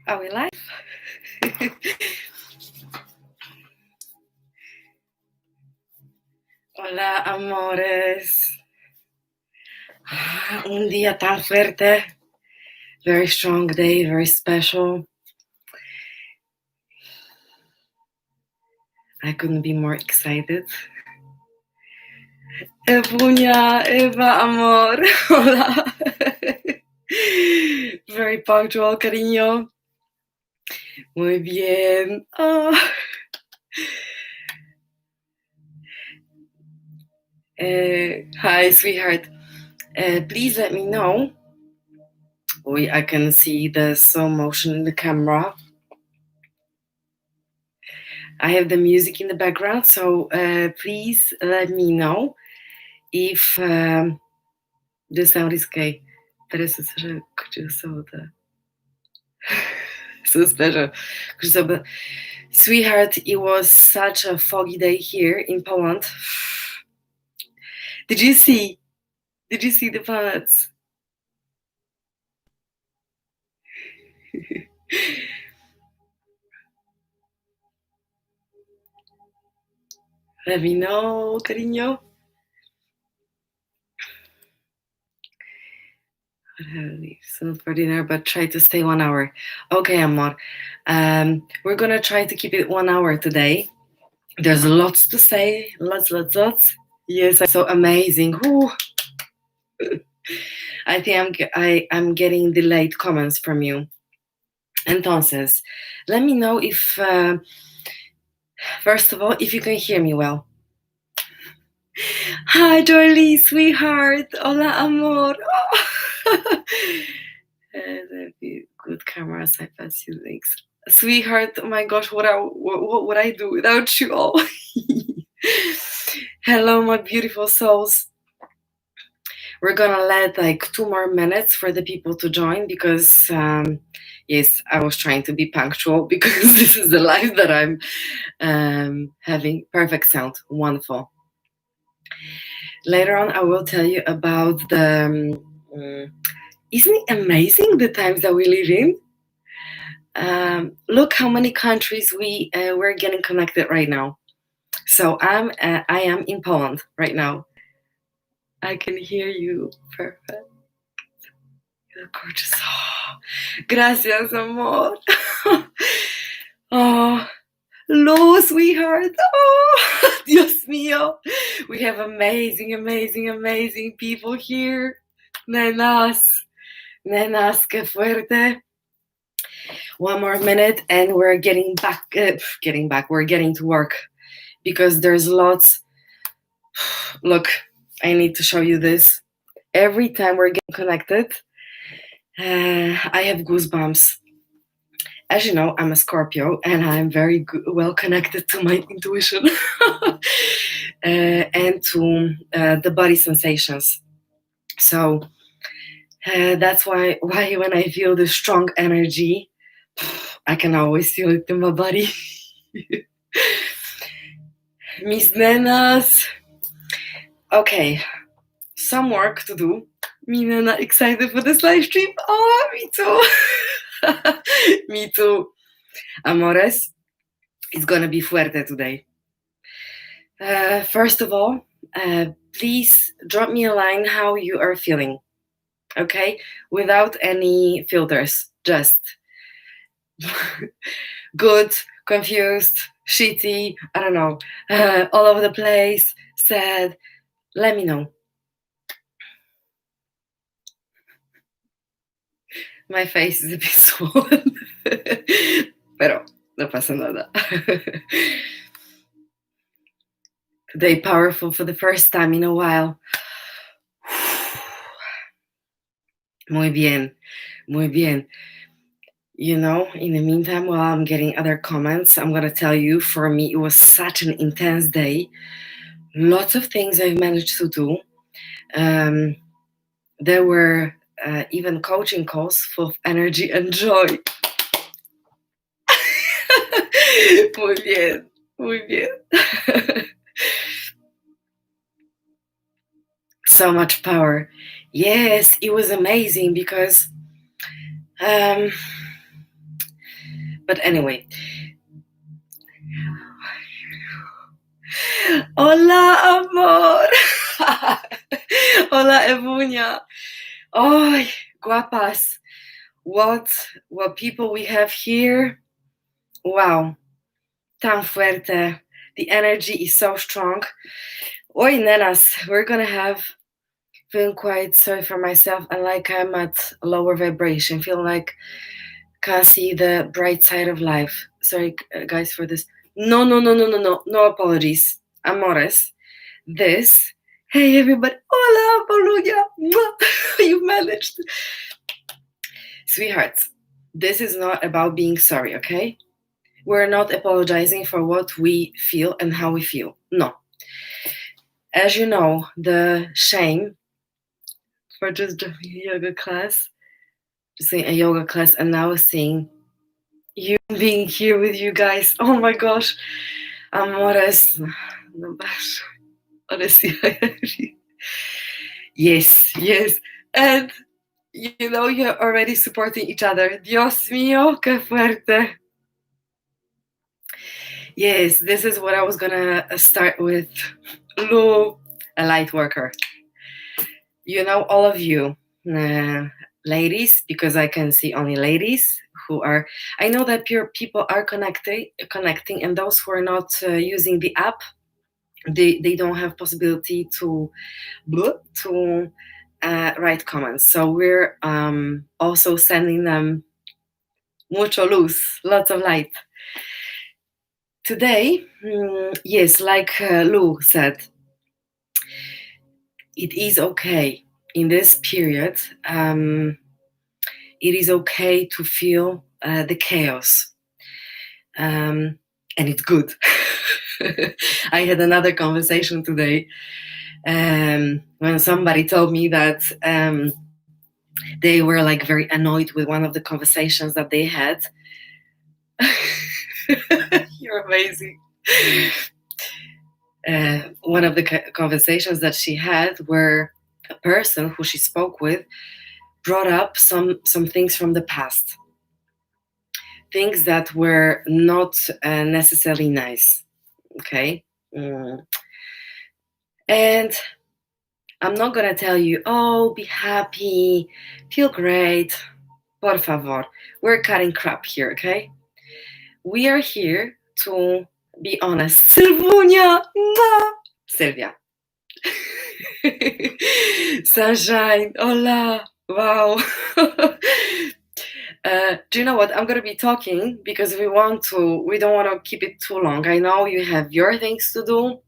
Are we live? Hola, amores. Un día tan fuerte. Very strong day, very special. I couldn't be more excited. Evunia, Eva, amor. Hola. Very punctual, cariño. Muy bien. Oh. Hi, sweetheart. Please let me know. I can see the slow motion in the camera. I have the music in the background, so please let me know if the sound is okay. Parece ser que so special. Sweetheart, it was such a foggy day here in Poland. Did you see the planets? Let me know, cariño. Soon for dinner, but try to stay 1 hour. Okay, Amor. We're gonna try to keep it 1 hour today. There's lots to say, lots. Yes, so amazing. Ooh. I think I'm getting delayed comments from you. Entonces, let me know if, first of all, if you can hear me well. Hi, Jolie, sweetheart. Hola, amor. Oh. Good cameras, I pass you links. Sweetheart, oh my gosh, what would I do without you all? Hello, my beautiful souls. We're gonna let like 2 more minutes for the people to join because, yes, I was trying to be punctual because this is the live that I'm having. Perfect sound, wonderful. Later on, I will tell you about the. Isn't it amazing the times that we live in? Look how many countries we're getting connected right now. So I am in Poland right now. I can hear you. Perfect. You're gorgeous. Oh, gracias, amor. Oh, hello, sweetheart. Oh, Dios mío. We have amazing people here. Nenas, que fuerte. 1 more minute and we're getting back. We're getting to work because there's lots. Look, I need to show you this. Every time we're getting connected, I have goosebumps. As you know, I'm a Scorpio and I'm very well connected to my intuition and to the body sensations. So that's why when I feel the strong energy, I can always feel it in my body. Mis nenas. Okay, some work to do. Mi nena excited for this live stream. Oh, me too. Me too. Amores, it's gonna be fuerte today. First of all, please drop me a line how you are feeling. Okay? Without any filters. Just good, confused, shitty, I don't know, all over the place, sad. Let me know. My face is a bit swollen. Pero no pasa nada. Today powerful for the first time in a while. Muy bien. You know, in the meantime, while I'm getting other comments, I'm going to tell you, for me, it was such an intense day. Lots of things I've managed to do. There were even coaching calls full of energy and joy. Muy bien. So much power. Yes, it was amazing because But anyway. Hola, amor. Hola, Evunia. Oh, guapas. What people we have here. Wow. Tan fuerte. The energy is so strong. Oi, nenas. We're gonna have, feeling quite sorry for myself and like I'm at lower vibration. Feeling like can't see the bright side of life. Sorry, guys, for this. No apologies. Amores. This. Hey, everybody. Hola, Boluya. You managed. Sweethearts, this is not about being sorry, okay? We're not apologizing for what we feel and how we feel. No. As you know, the shame for just doing a yoga class, and now seeing you being here with you guys. Oh my gosh. Amores. Yes. And you know, you're already supporting each other. Dios mío, qué fuerte. Yes, this is what I was gonna start with. Lu, a light worker. You know, all of you, ladies, because I can see only ladies who are. I know that people are connecting, and those who are not using the app, they don't have possibility to write comments. So we're also sending them mucho luz, lots of light. Today, yes, like Lou said, it is okay in this period. It is okay to feel the chaos, and it's good. I had another conversation today when somebody told me that they were like very annoyed with one of the conversations that they had. You're amazing. One of the conversations that she had, where a person who she spoke with brought up some things from the past, things that were not necessarily nice. Okay, and I'm not gonna tell you, oh, be happy, feel great. Por favor, we're cutting crap here, okay? We are here to be honest. Sylwia, Sylwia. Sunshine, hola, wow. Do you know what? I'm gonna be talking because we don't want to keep it too long. I know you have your things to do.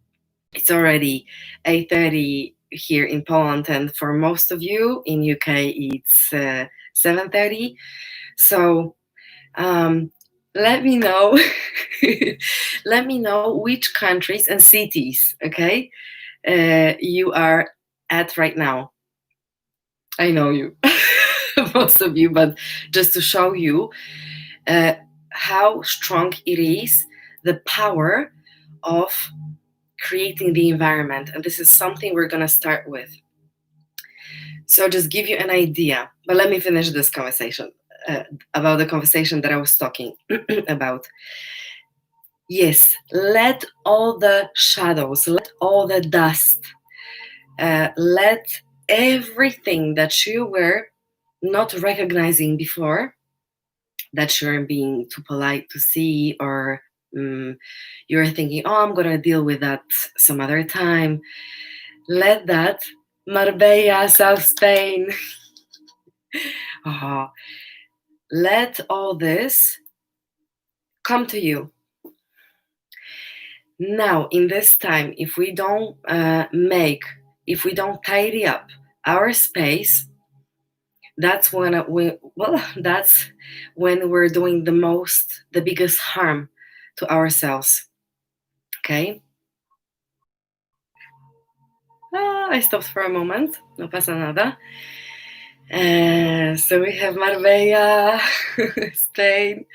It's already 8:30 here in Poland, and for most of you in UK, it's 7:30. So let me know. Let me know which countries and cities, okay, you are at right now. I know you, most of you, but just to show you how strong it is, the power of creating the environment. And this is something we're going to start with. So just give you an idea, but let me finish this conversation about the conversation that I was talking about. Yes, let all the shadows, let all the dust, let everything that you were not recognizing before, that you're being too polite to see, or you're thinking, oh, I'm going to deal with that some other time. Let that, Marbella, South Spain, let all this come to you. Now, in this time, if we don't tidy up our space, that's when that's when we're doing the biggest harm to ourselves. Okay? I stopped for a moment. No pasa nada. So we have Marbella, Spain.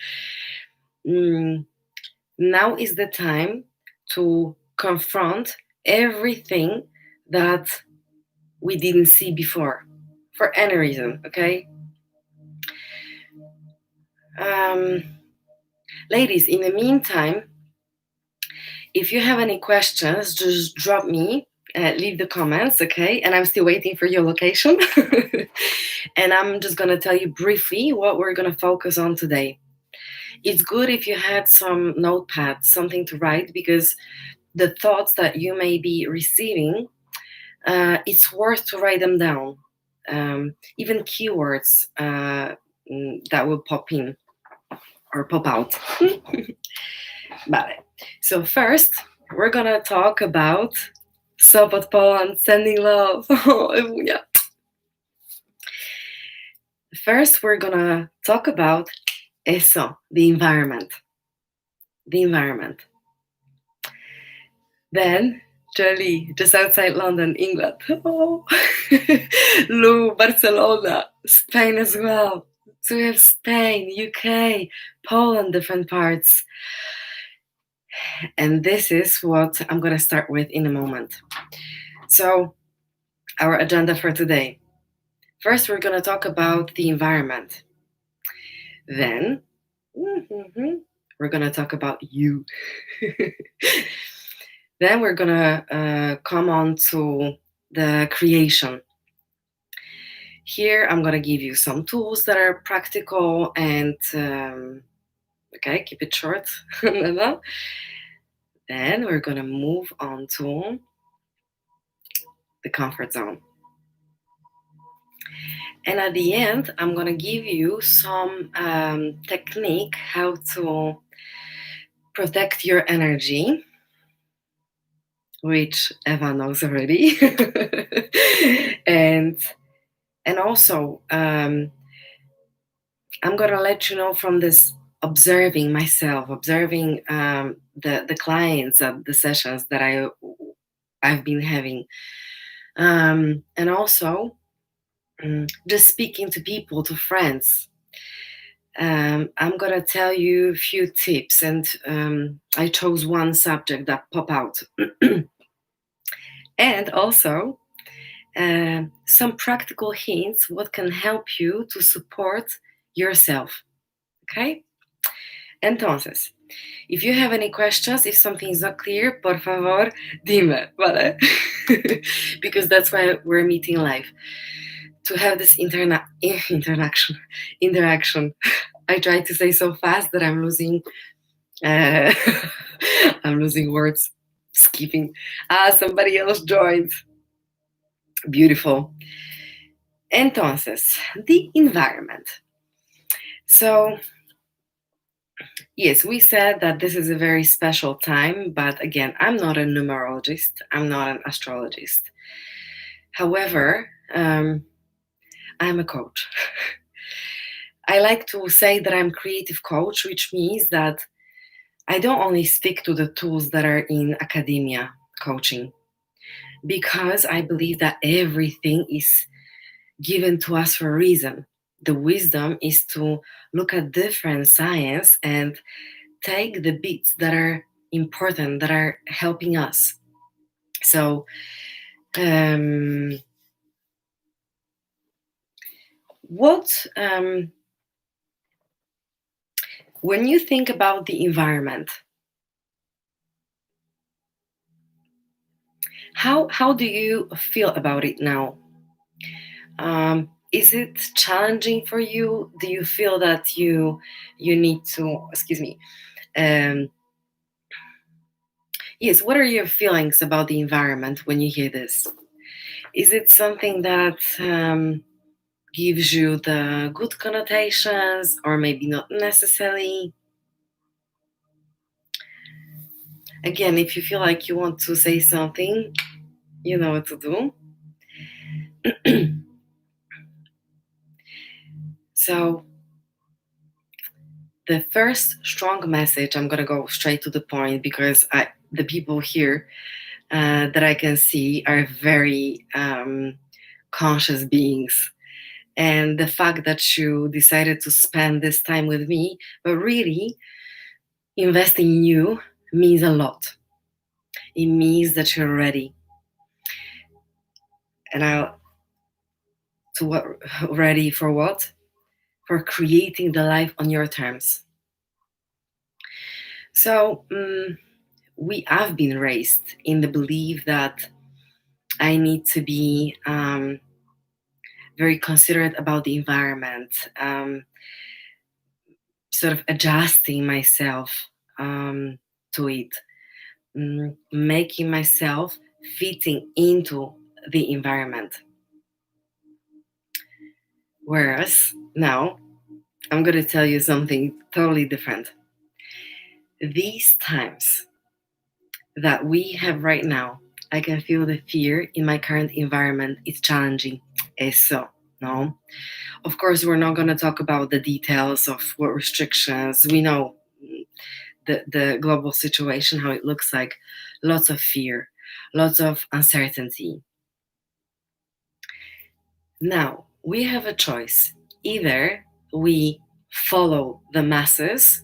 Now is the time to confront everything that we didn't see before, for any reason, okay? Ladies, in the meantime, if you have any questions, just drop me, leave the comments, okay? And I'm still waiting for your location. And I'm just gonna tell you briefly what we're gonna focus on today. It's good if you had some notepad, something to write, because the thoughts that you may be receiving, it's worth to write them down. Even keywords that will pop in or pop out. Vale. So first, we're gonna talk about Sobat Poland sending love. Oh, Ewunia. First, we're gonna talk about ESO, the environment. The environment. Then, Jolie, just outside London, England. Oh. Lou, Barcelona, Spain as well. So we have Spain, UK, Poland, different parts. And this is what I'm going to start with in a moment. So, our agenda for today. First, we're going to talk about the environment. Then, we're going to talk about you. Then we're going to come on to the creation. Here, I'm going to give you some tools that are practical and, okay, keep it short. Then we're going to move on to the comfort zone. And at the end, I'm going to give you some technique how to protect your energy, which Eva knows already. and also, I'm going to let you know from this observing myself, observing the clients of the sessions that I've been having. And also, just speaking to people, to friends. I'm going to tell you a few tips, and I chose one subject that pop out. And also some practical hints what can help you to support yourself. Okay? Entonces, if you have any questions, if something is not clear, por favor, dime, ¿vale? Because that's why we're meeting live. To have this interaction. I try to say so fast that I'm losing I'm losing words. Skipping. Somebody else joined. Beautiful. Entonces, the environment. So, yes, we said that this is a very special time, but again, I'm not a numerologist, I'm not an astrologist. However, I'm a coach. I like to say that I'm a creative coach, which means that I don't only stick to the tools that are in academia coaching, because I believe that everything is given to us for a reason. The wisdom is to look at different science and take the bits that are important, that are helping us. So, when you think about the environment, how do you feel about it now? Is it challenging for you? Do you feel that you need to, excuse me, yes, what are your feelings about the environment when you hear this? Is it something that gives you the good connotations, or maybe not necessarily? Again, if you feel like you want to say something, you know what to do. So, the first strong message, I'm going to go straight to the point, because the people here that I can see are very conscious beings. And the fact that you decided to spend this time with me, but really investing in you, means a lot. It means that you're ready. And ready for what? For creating the life on your terms. So we have been raised in the belief that I need to be very considerate about the environment, sort of adjusting myself to it, making myself fitting into the environment. Whereas now, I'm going to tell you something totally different. These times that we have right now, I can feel the fear in my current environment is challenging. So, no. Of course, we're not going to talk about the details of what restrictions. We know the global situation, how it looks like. Lots of fear, lots of uncertainty. Now, we have a choice. Either we follow the masses,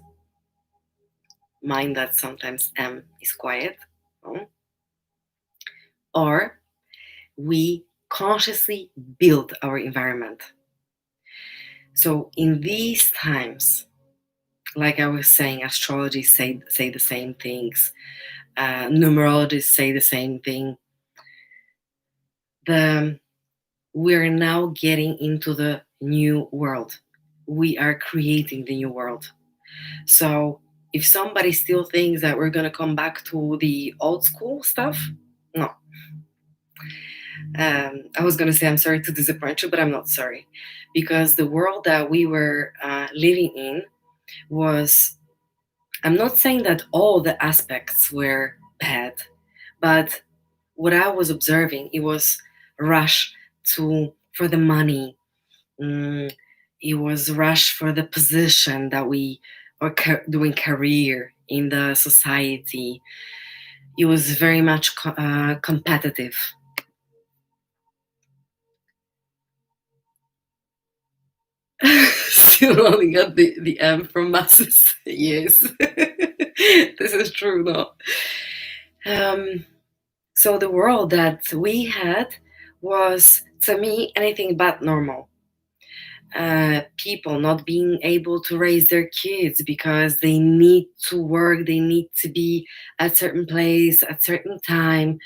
mind that sometimes M is quiet, no? Or we consciously build our environment. So, in these times, like I was saying, astrology say the same things, numerologists say the same thing. We're now getting into the new world. We are creating the new world. So if somebody still thinks that we're going to come back to the old school stuff, no. I was going to say I'm sorry to disappoint you, but I'm not sorry. Because the world that we were living in was, I'm not saying that all the aspects were bad, but what I was observing, it was rush for the money. Mm, it was rush for the position that we are doing career in the society. It was very much competitive. Still only got the M from masses. Yes, this is true. No, um, so the world that we had was, to me, anything but normal. People not being able to raise their kids because they need to work, they need to be at certain place at certain time.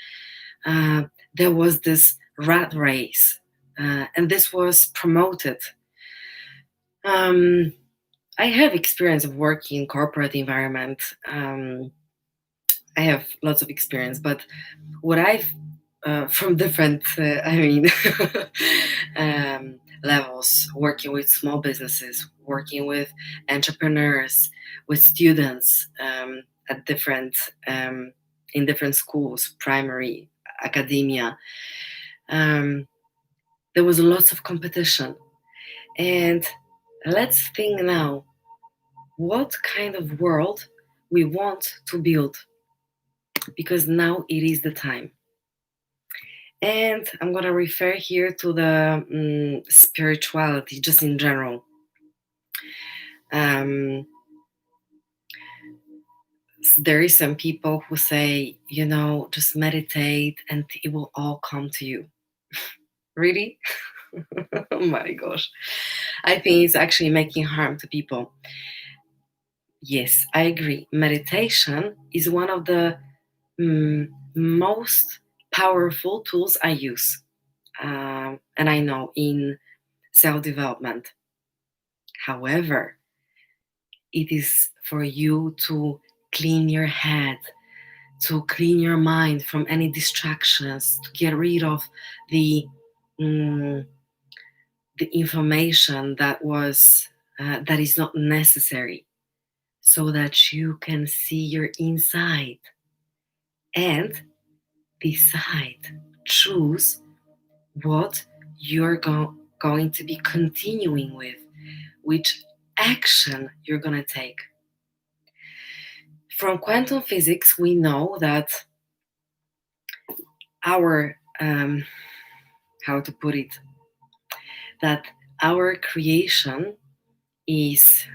Uh, there was this rat race, and this was promoted. Um, I have experience of working in corporate environment. I have lots of experience, but what I've from different, levels, working with small businesses, working with entrepreneurs, with students at different in different schools, primary, academia. Um, there was lots of competition, and let's think now, what kind of world we want to build, because now it is the time. And I'm going to refer here to the spirituality, just in general. Um, there is some people who say, just meditate and it will all come to you. Really? Oh my gosh. I think it's actually making harm to people. Yes, I agree. Meditation is one of the most powerful tools I use. And I know in self development. However, it is for you to clean your head, to clean your mind from any distractions, to get rid of the mm, the information that is not necessary, so that you can see your inside and decide, choose what you're going to be continuing with, which action you're going to take. From quantum physics, we know that our, how to put it, that our creation is,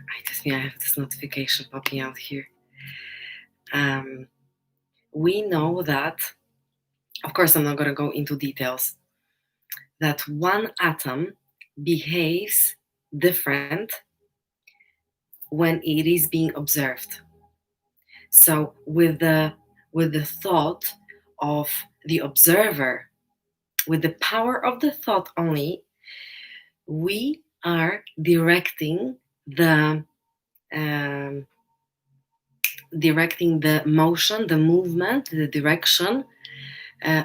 I have this notification popping out here. We know that, of course, I'm not going to go into details, that one atom behaves different when it is being observed. So with the thought of the observer, with the power of the thought only, we are directing the um, motion, the movement, the direction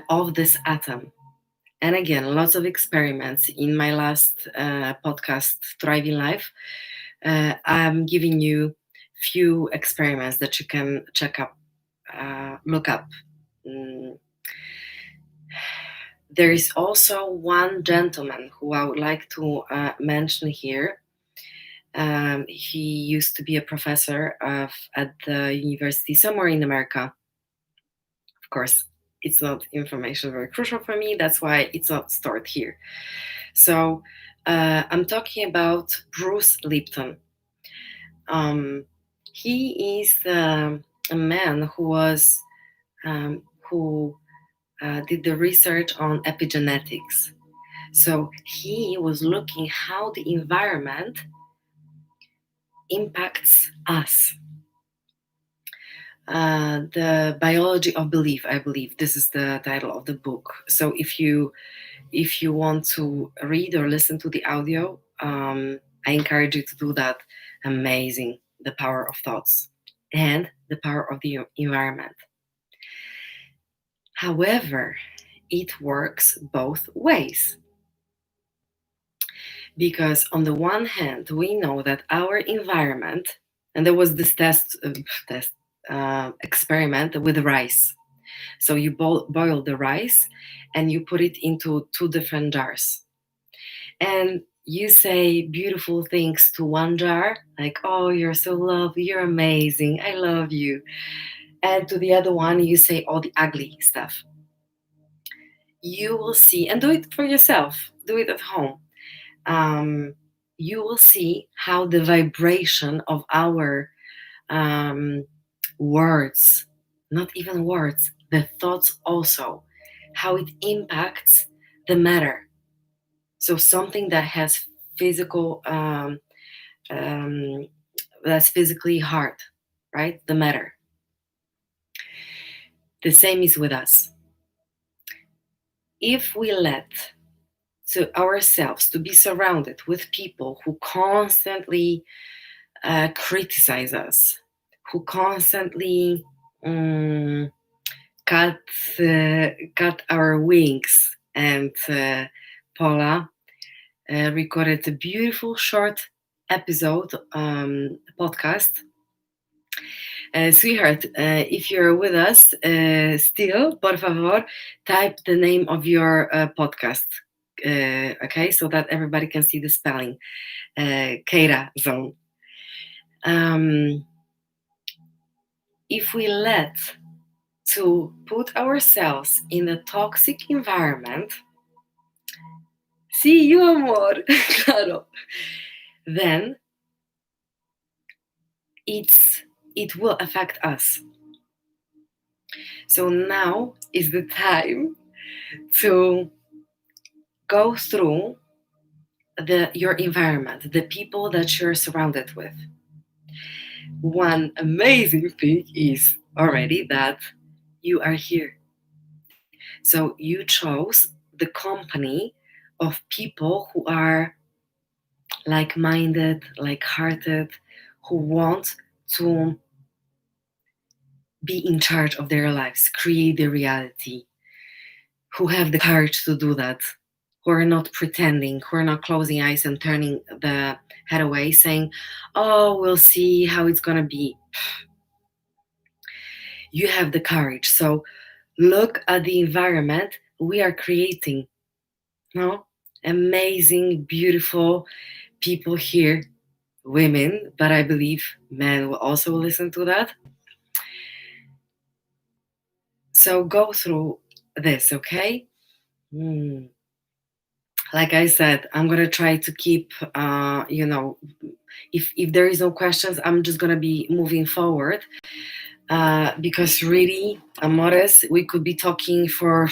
of this atom. And again, lots of experiments. In my last podcast, Thriving Life, I'm giving you few experiments that you can check up, look up. Mm. There is also one gentleman who I would like to mention here. He used to be a professor at the university somewhere in America. Of course, it's not information very crucial for me. That's why it's not stored here. So I'm talking about Bruce Lipton. He is a man who was who did the research on epigenetics. So he was looking how the environment impacts us. The biology of belief, I believe this is the title of the book. So if you want to read or listen to the audio, I encourage you to do that. Amazing, the power of thoughts and the power of the environment. However, it works both ways. Because on the one hand, we know that our environment, and there was this experiment with rice. So you boil the rice and you put it into 2 different jars. And you say beautiful things to one jar, like, oh, you're so lovely, you're amazing, I love you. And to the other one, you say all the ugly stuff. You will see, and do it for yourself, do it at home. You will see how the vibration of our words, not even words, the thoughts also, how it impacts the matter. So something that has physical, that's physically hard, right? The matter. The same is with us. If we let to ourselves to be surrounded with people who constantly criticize us, who constantly cut our wings. And Paula recorded a beautiful short episode podcast. Sweetheart, if you're with us still, por favor, type the name of your podcast, okay, so that everybody can see the spelling. Keira Zone. If we let to put ourselves in a toxic environment, see you, amor, claro, then it will affect us. So now is the time to go through your environment, the people that you're surrounded with. One amazing thing is already that you are here. So you chose the company of people who are like-minded, like-hearted, who want to be in charge of their lives, create the reality, who have the courage to do that, who are not pretending, who are not closing eyes and turning the head away, saying, oh, we'll see how it's going to be. You have the courage. So look at the environment we are creating. No? Amazing, beautiful people here, women, but I believe men will also listen to that. So go through this, okay? Like I said, I'm gonna try to keep, if there is no questions, I'm just gonna be moving forward. Because really, amores, we could be talking for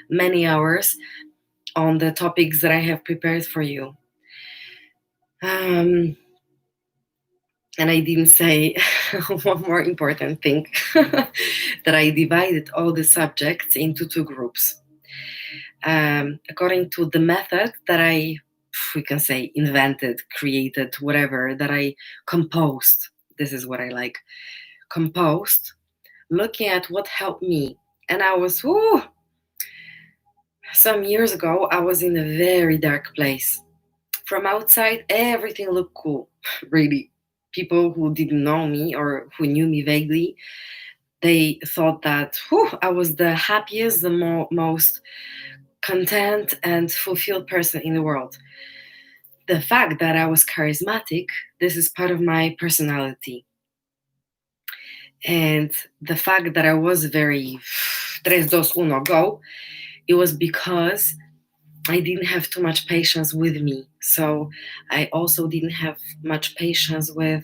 many hours on the topics that I have prepared for you. And I didn't say one more important thing that I divided all the subjects into two groups. According to the method that we can say, invented, created, whatever, that I composed. This is what I like. Composed, looking at what helped me. And I was, some years ago, I was in a very dark place. From outside, everything looked cool, really. People who didn't know me or who knew me vaguely, they thought that I was the happiest, the most content and fulfilled person in the world. The fact that I was charismatic, this is part of my personality. And the fact that I was very 3, 2, 1, go, it was because I didn't have too much patience with me. So I also didn't have much patience with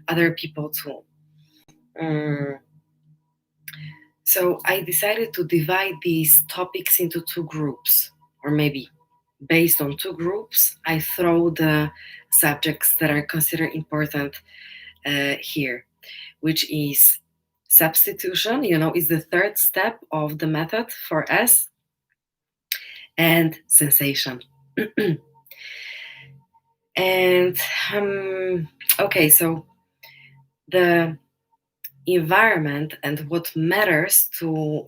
other people too. Mm. So I decided to divide these topics into two groups, or maybe based on two groups, I throw the subjects that are considered important here, which is substitution, is the third step of the method for S, and sensation. And okay, so the environment and what matters to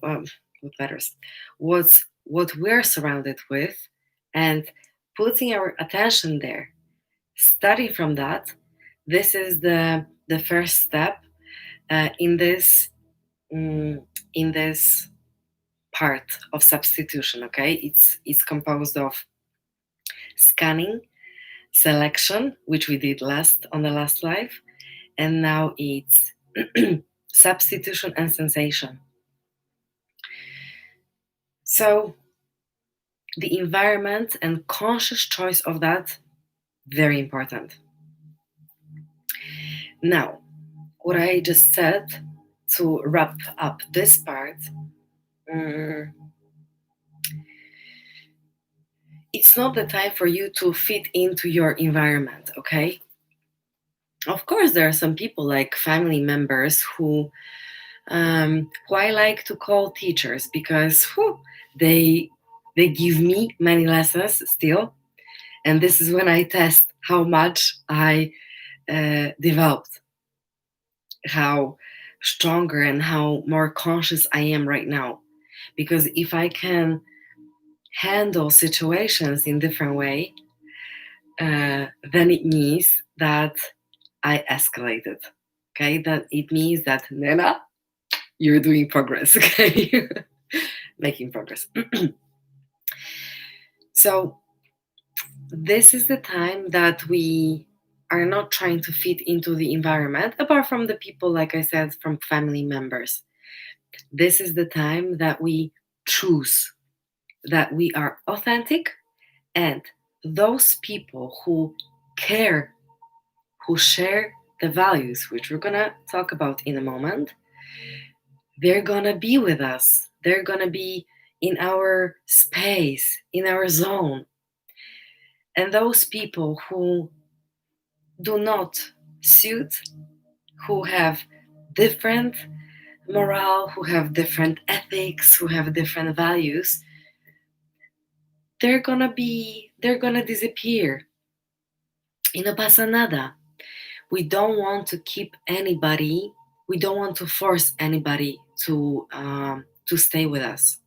what we're surrounded with, and putting our attention there, studying from that. This is the first step in this part of substitution. Okay, it's composed of scanning, selection, which we did on the last live, and now it's substitution and sensation. So the environment and conscious choice of that, very important. Now, what I just said, to wrap up this part, it's not the time for you to fit into your environment, okay? Of course, there are some people like family members who I like to call teachers, because they give me many lessons still, and this is when I test how much I developed, how stronger and how more conscious I am right now. Because if I can handle situations in different way, then it means that I escalated. Okay, that it means that, Nena, you're doing progress. Okay, making progress. So this is the time that we are not trying to fit into the environment, apart from the people, like I said, from family members. This is the time that we choose, that we are authentic, and those people who care, who share the values, which we're gonna talk about in a moment, they're gonna be with us. They're gonna be in our space, in our zone. And those people who do not suit, who have different morale, who have different ethics, who have different values, they're gonna disappear. Y no pasa nada. We don't want to keep anybody, we don't want to force anybody to stay with us.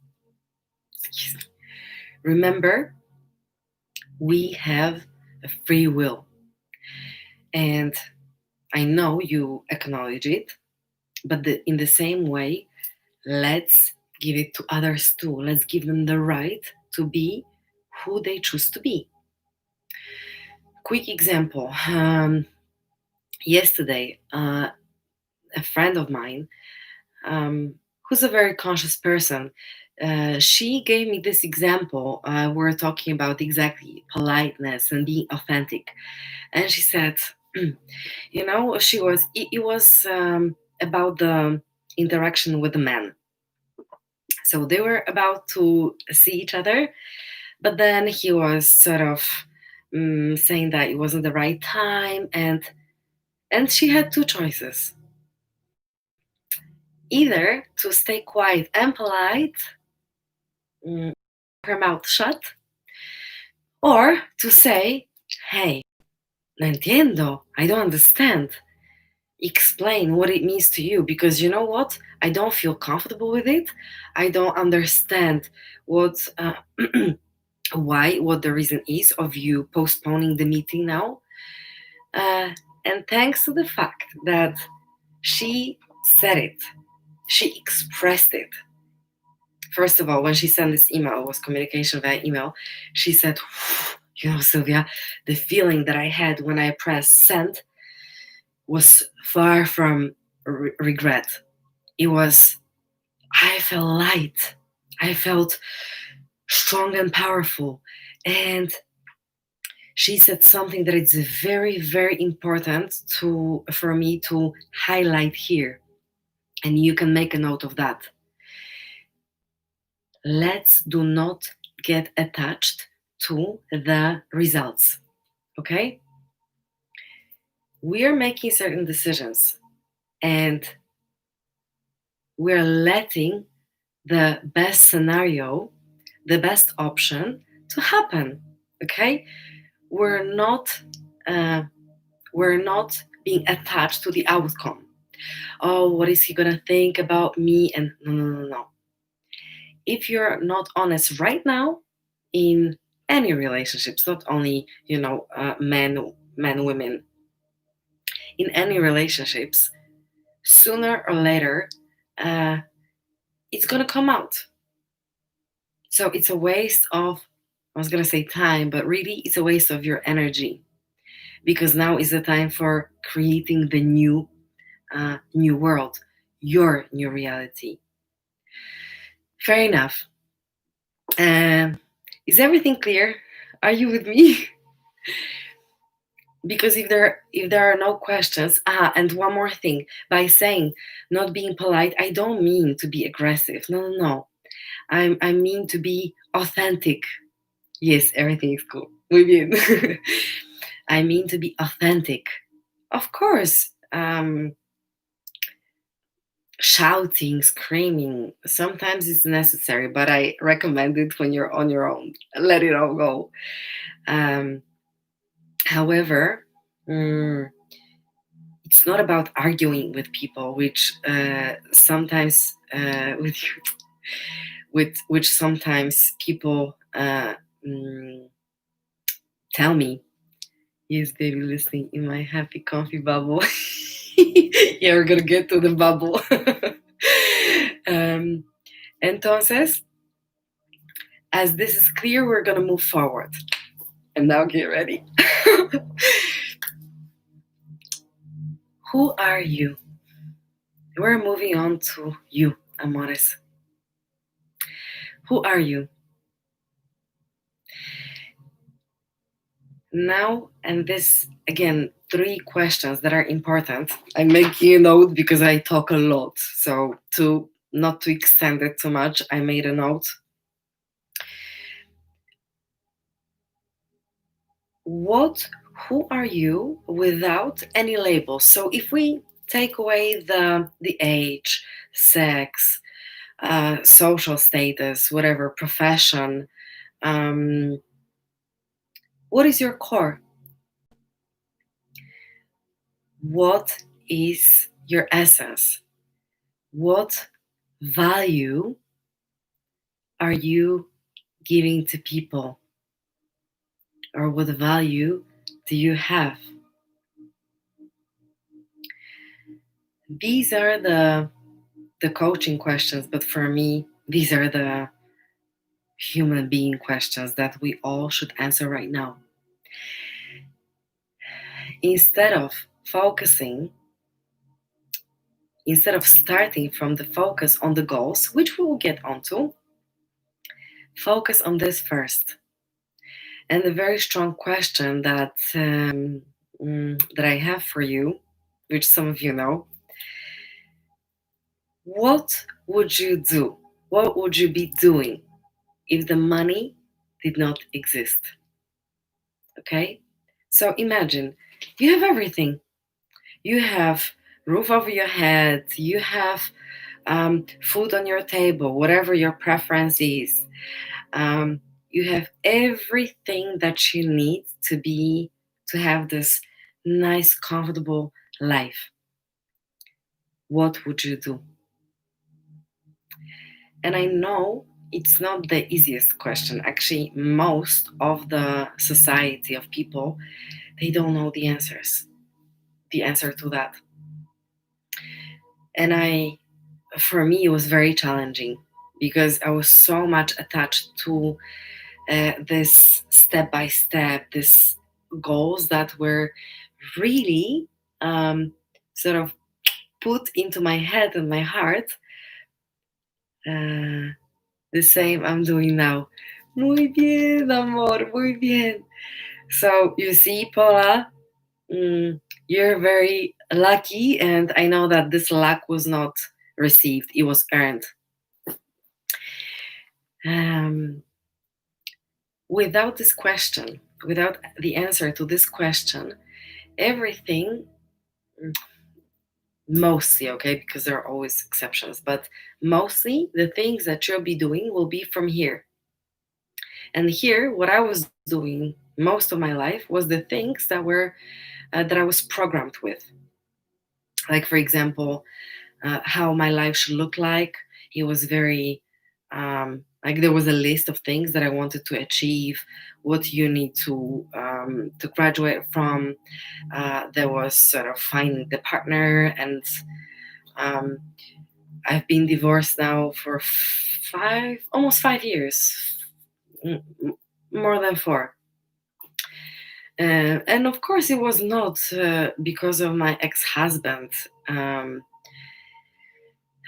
Remember, we have a free will. And I know you acknowledge it, but in the same way, let's give it to others too. Let's give them the right to be who they choose to be. Quick example. Yesterday, a friend of mine, who's a very conscious person, she gave me this example. We're talking about exactly politeness and being authentic. And she said, it was about the interaction with the man. So they were about to see each other, but then he was sort of saying that it wasn't the right time, and And she had two choices: either to stay quiet and polite, her mouth shut, or to say, hey, no entiendo, I don't understand. Explain what it means to you, because you know what? I don't feel comfortable with it. I don't understand what, why, what the reason is of you postponing the meeting now. Uh, and thanks to the fact that she said it, she expressed it. First of all, when she sent this email, it was communication via email. She said, you know, Sylwia, the feeling that I had when I pressed send was far from regret. It was, I felt light. I felt strong and powerful. And she said something that is very, very important for me to highlight here. And you can make a note of that. Let's do not get attached to the results. Okay? We are making certain decisions and we're letting the best scenario, the best option to happen. Okay? We're not being attached to the outcome. Oh, what is he gonna think about me? And no. If you're not honest right now in any relationships, not only men, women, in any relationships, sooner or later, uh, it's gonna come out. So it's a waste of, I was gonna say time, but really it's a waste of your energy, because now is the time for creating the new world, your new reality. Fair enough. Is everything clear? Are you with me? Because if there are no questions, and one more thing, by saying not being polite, I don't mean to be aggressive. No. I mean to be authentic. Yes, everything is cool. Muy bien. I mean to be authentic. Of course, shouting, screaming, sometimes it's necessary, but I recommend it when you're on your own. Let it all go. However, it's not about arguing with people, which sometimes which sometimes people tell me, yes, baby, listening in my happy, comfy bubble. Yeah, we're gonna get to the bubble. Entonces, as this is clear, we're gonna move forward. And now get ready. Who are you? We're moving on to you, amores. Who are you? Now, and this, again, 3 questions that are important. I'm making a note because I talk a lot. So to not to extend it too much, I made a note. Who are you without any labels? So if we take away the age, sex, social status, whatever, profession, what is your core? What is your essence? What value are you giving to people? Or what value do you have? These are the coaching questions, but for me, these are the human being questions that we all should answer right now. Instead of starting from the focus on the goals, which we will get onto, focus on this first. And the very strong question that I have for you, which some of you know, what would you do? What would you be doing if the money did not exist? Okay? So imagine you have everything. You have roof over your head, you have food on your table, whatever your preference is. You have everything that you need to have this nice, comfortable life. What would you do? And I know it's not the easiest question. Actually, most of the society of people, they don't know the answer to that. And for me, it was very challenging because I was so much attached to this step by step, this goals that were really sort of put into my head and my heart. Uh, the same I'm doing now. Muy bien, amor, muy bien. So you see, Paula, you're very lucky, and I know that this luck was not received; it was earned. Um, Without this question, without the answer to this question, everything, mostly, okay, because there are always exceptions, but mostly the things that you'll be doing will be from here. And here, what I was doing most of my life was the things that I was programmed with. Like, for example, how my life should look like. It was very like there was a list of things that I wanted to achieve, what you need to graduate from. There was sort of finding the partner, and um, I've been divorced now for almost 5 years, more than four. And of course, it was not because of my ex-husband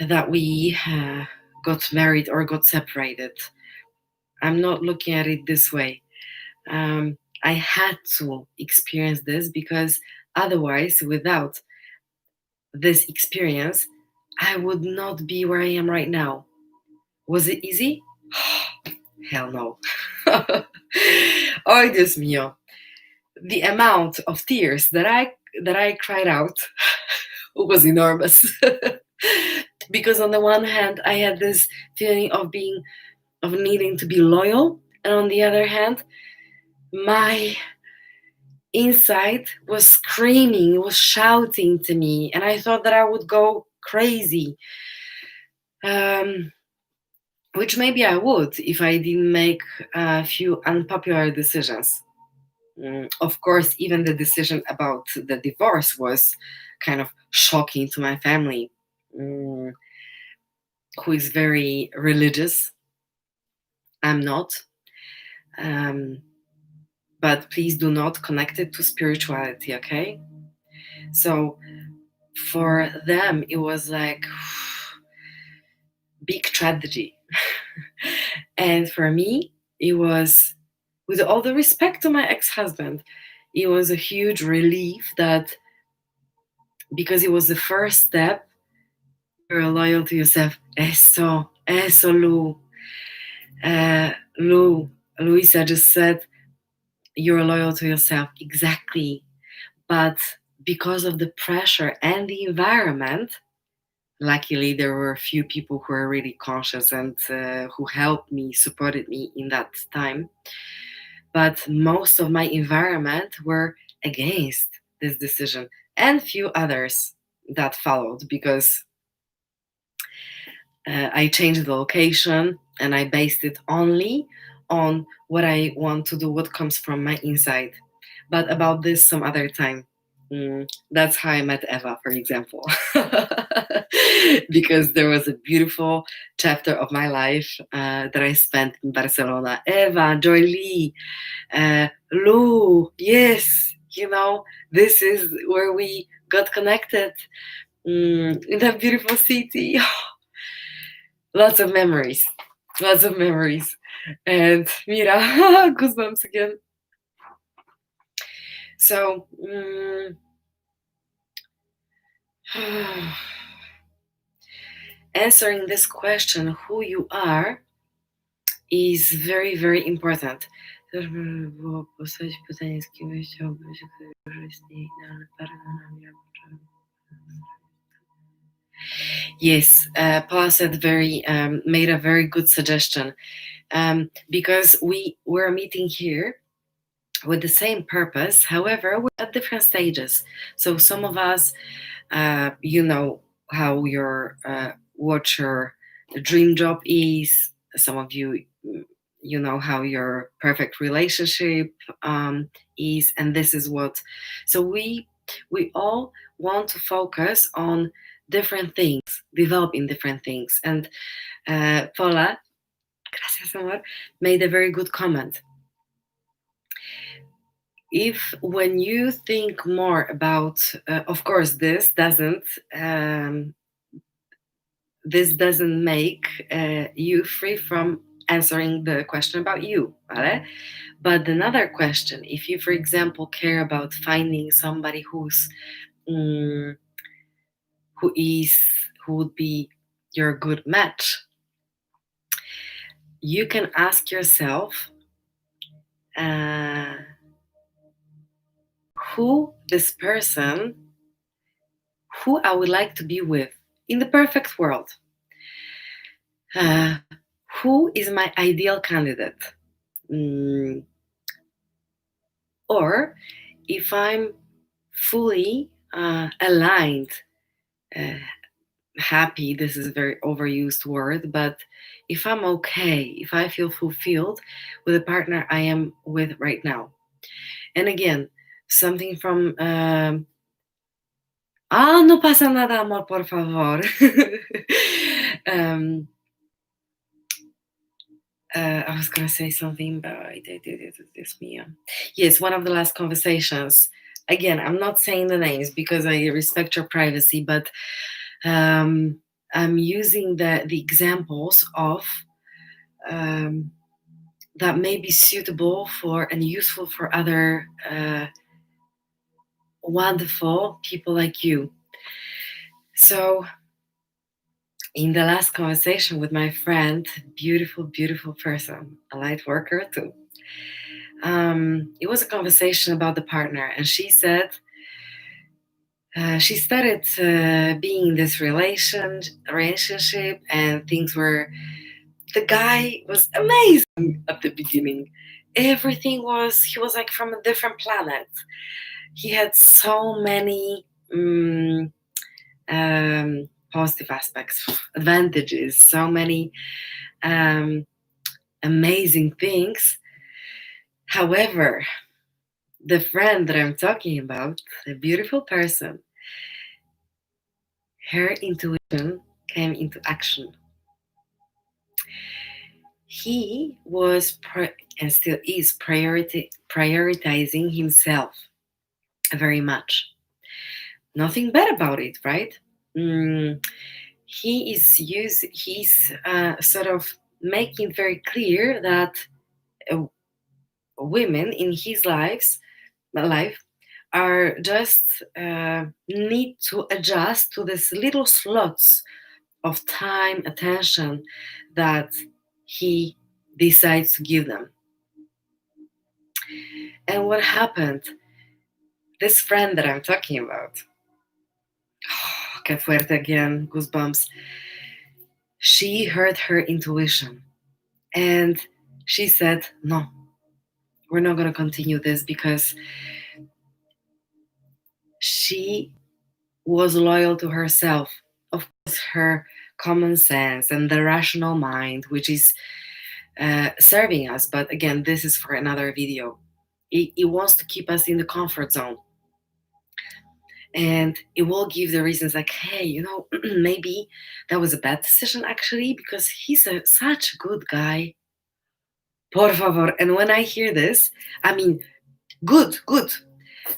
that we got married or got separated. I'm not looking at it this way. I had to experience this because otherwise, without this experience, I would not be where I am right now. Was it easy? Hell no. Oh, Dios mío. The amount of tears that I cried out was enormous. Because on the one hand, I had this feeling of needing to be loyal, and on the other hand, my inside was screaming, was shouting to me, and I thought that I would go crazy. Um, which maybe I would if I didn't make a few unpopular decisions. Of course, even the decision about the divorce was kind of shocking to my family, mm, who is very religious. I'm not. Um, but please do not connect it to spirituality, okay? So for them, it was like big tragedy. And for me, it was, with all the respect to my ex-husband, it was a huge relief that because it was the first step, you're loyal to yourself. Eso, Lou. Uh, Lou, Luisa just said, you're loyal to yourself. Exactly. But because of the pressure and the environment, luckily there were a few people who were really conscious and who helped me, supported me in that time. But most of my environment were against this decision, and few others that followed because I changed the location and I based it only on what I want to do, what comes from my inside. But about this some other time. That's how I met Eva, for example. Because there was a beautiful chapter of my life that I spent in Barcelona. Eva, Joy Lee, Lou, yes, this is where we got connected in that beautiful city. Lots of memories, lots of memories. And mira, goosebumps again. So, answering this question, who you are, is very, very important. Yes, Paula said made a very good suggestion, because we were meeting here with the same purpose. However, we're at different stages. So some of us, you know how what your dream job is. Some of you, you know how your perfect relationship is, and this is what. So we all want to focus on different things, developing different things, and Paula, gracias amor, made a very good comment. If when you think more about, of course, um, this doesn't make you free from answering the question about you, vale? But another question, if you, for example, care about finding somebody mm, who is who would be your good match, you can ask yourself uh, who this person, who I would like to be with in the perfect world. Uh, who is my ideal candidate? Mm, or if I'm fully aligned, uh, happy, this is a very overused word, but if I'm okay, if I feel fulfilled with the partner I am with right now. And again, something from no pasa nada, amor, por favor. I was gonna say something, but this me. Yes, one of the last conversations. Again, I'm not saying the names because I respect your privacy, but I'm using the examples of that may be suitable for and useful for other wonderful people like you. So, in the last conversation with my friend, beautiful, beautiful person, a light worker too. It was a conversation about the partner, and she said she started being in this relationship, and things were. The guy was amazing at the beginning. Everything was he was like from a different planet. He had so many positive aspects, advantages, so many amazing things. However, the friend that I'm talking about, the beautiful person, her intuition came into action. He was and still is prioritizing himself very much. Nothing bad about it, right? He's sort of making very clear that women in his life are just need to adjust to these little slots of time, attention that he decides to give them. And what happened? This friend that I'm talking about, que fuerte again, goosebumps. She heard her intuition and she said, no, we're not going to continue this, because she was loyal to herself. Of course, her common sense and the rational mind, which is serving us. But again, this is for another video. It wants to keep us in the comfort zone. And it will give the reasons like, hey, maybe that was a bad decision actually, because he's such a good guy. Por favor. And when I hear this, I mean, good.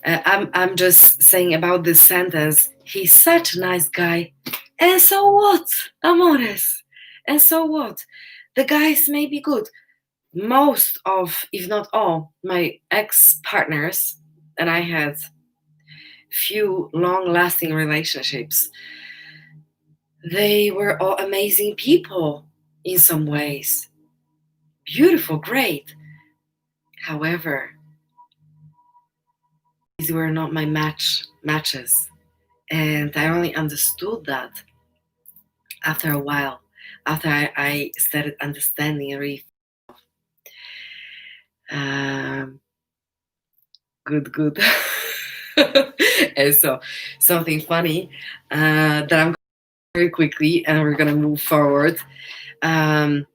I'm just saying about this sentence, he's such a nice guy. And so what, amores? And so what? The guys may be good. Most of, if not all, my ex-partners, and I had few long-lasting relationships, they were all amazing people in some ways. Beautiful, great. However, these were not my matches. And I only understood that after a while, after I started understanding and really um, good. And so something funny that I'm very quickly, and we're gonna move forward. Um,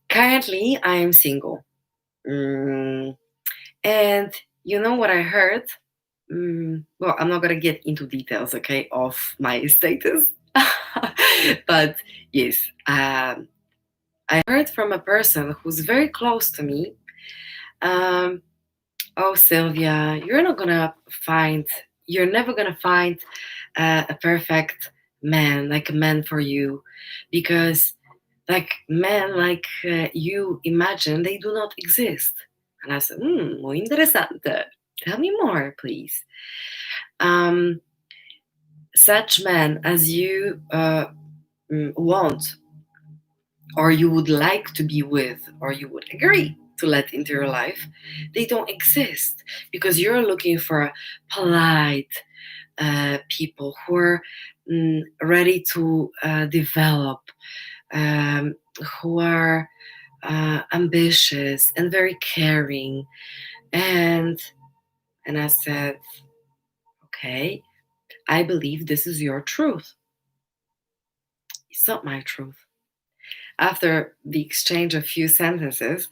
Currently, I am single, and you know what I heard? Well, I'm not gonna get into details, okay, of my status, but yes, I heard from a person who's very close to me. Um, oh, Sylvia, you're never gonna find a perfect man, like a man for you, because like men like you imagine, they do not exist. And I said, muy interesante. Tell me more, please. Um, Such men as you want, or you would like to be with, or you would agree to let into your life, they don't exist because you're looking for polite people who are ready to develop, um, who are ambitious and very caring. And I said, okay, I believe this is your truth. It's not my truth. After the exchange of few sentences,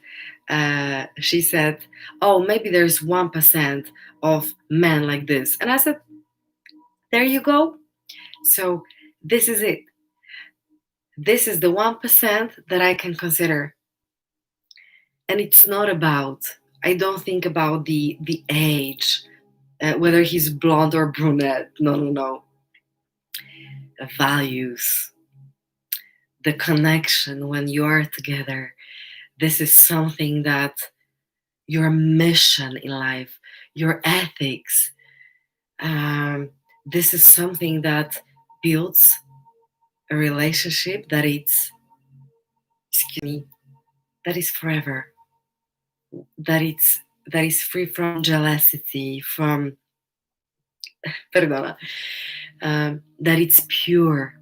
she said, oh, maybe there's 1% of men like this. And I said, there you go. So this is it. This is the 1% that I can consider. And it's not about, I don't think about the age, whether he's blonde or brunette. No, no, no. The values, the connection when you're together. This is something that your mission in life, your ethics, this is something that builds a relationship that it's, excuse me, that is forever, that is free from jealousy, from perdona, that it's pure.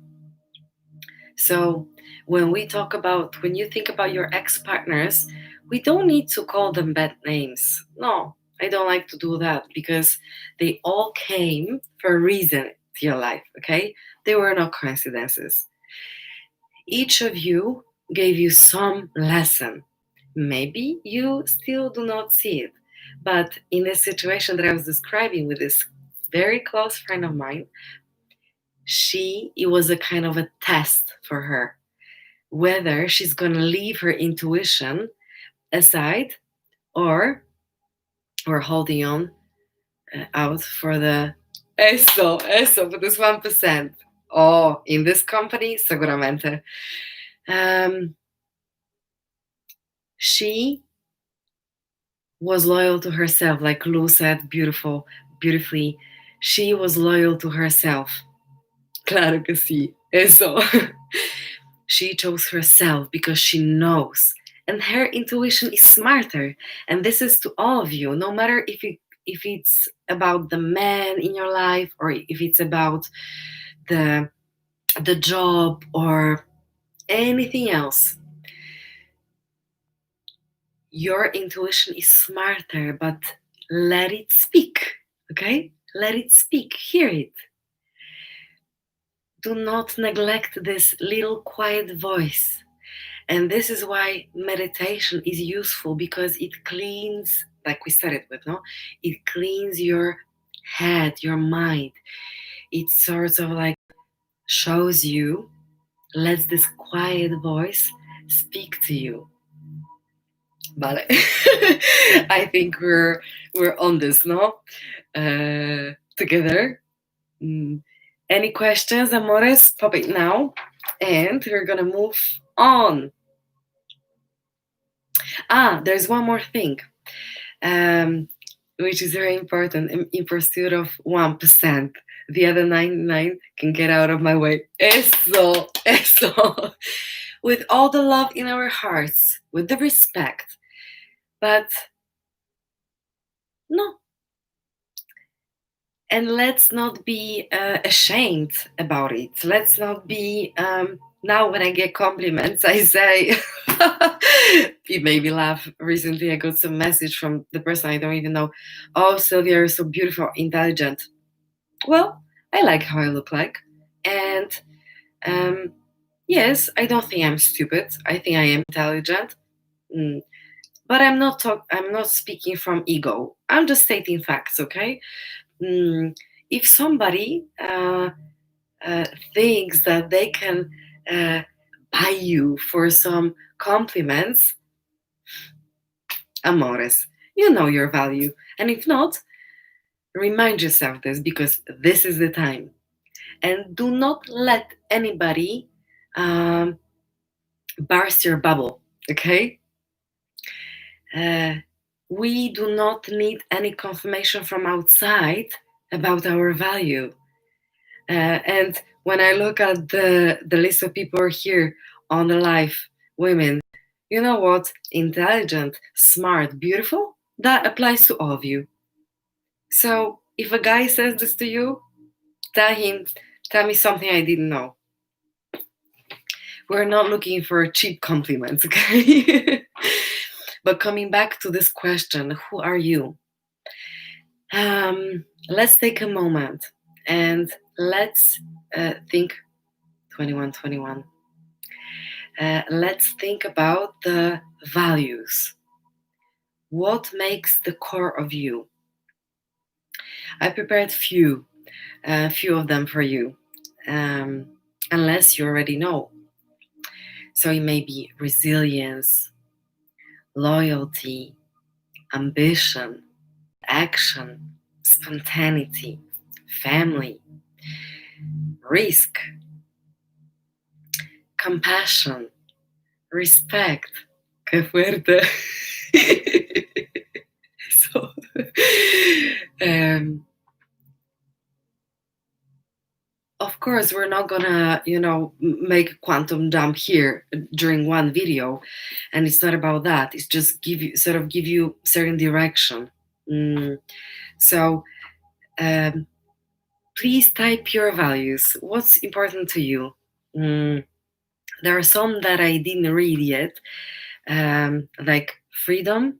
So when you think about your ex-partners, we don't need to call them bad names. No, I don't like to do that because they all came for a reason to your life, okay? They were not coincidences. Each of you gave you some lesson. Maybe you still do not see it, but in the situation that I was describing with this very close friend of mine, it was a kind of a test for her whether she's going to leave her intuition aside, or we're holding on out for the eso, for this 1%. Oh, in this company, seguramente. She was loyal to herself, like Lou said beautifully. She was loyal to herself. Claro que sí. Eso. She chose herself because she knows. And her intuition is smarter. And this is to all of you, no matter if it's about the man in your life, or if it's about the job or anything else. Your intuition is smarter, but let it speak. Okay? Let it speak. Hear it. Do not neglect this little quiet voice. And this is why meditation is useful, because it cleans, like we started with, no? It cleans your head, your mind. It sort of like shows you, lets this quiet voice speak to you. Vale. I think we're on this, no? Together. Any questions, amores? Pop it now. And we're gonna move on. There's one more thing, which is very important in pursuit of 1%. The other 99 can get out of my way. Eso. With all the love in our hearts, with the respect. But no. And let's not be ashamed about it. Let's not be now when I get compliments I say it made me laugh. Recently I got some message from the person I don't even know. Oh, Sylvia, you're so beautiful, intelligent. Well, I like how I look like. And um, yes, I don't think I'm stupid. I think I am intelligent. Mm, but I'm not speaking from ego. I'm just stating facts, okay? Mm, if somebody uh, thinks that they can uh, buy you for some compliments, amores, you know your value. And if not, remind yourself this because this is the time. And do not let anybody um, burst your bubble, okay? Uh, we do not need any confirmation from outside about our value. And when I look at the list of people here on the live, women, you know what? Intelligent, smart, beautiful, that applies to all of you. So if a guy says this to you, tell him, tell me something I didn't know. We're not looking for cheap compliments, okay? But coming back to this question, who are you? Let's take a moment and let's think 2121. Let's think about the values. What makes the core of you? I prepared few of them for you, um, unless you already know. So it may be resilience, loyalty, ambition, action, spontaneity, family, risk, compassion, respect. Qué fuerte. So, of course, we're not gonna, make a quantum jump here during one video, and it's not about that. It's just give you certain direction. So, please type your values. What's important to you? There are some that I didn't read yet, like freedom,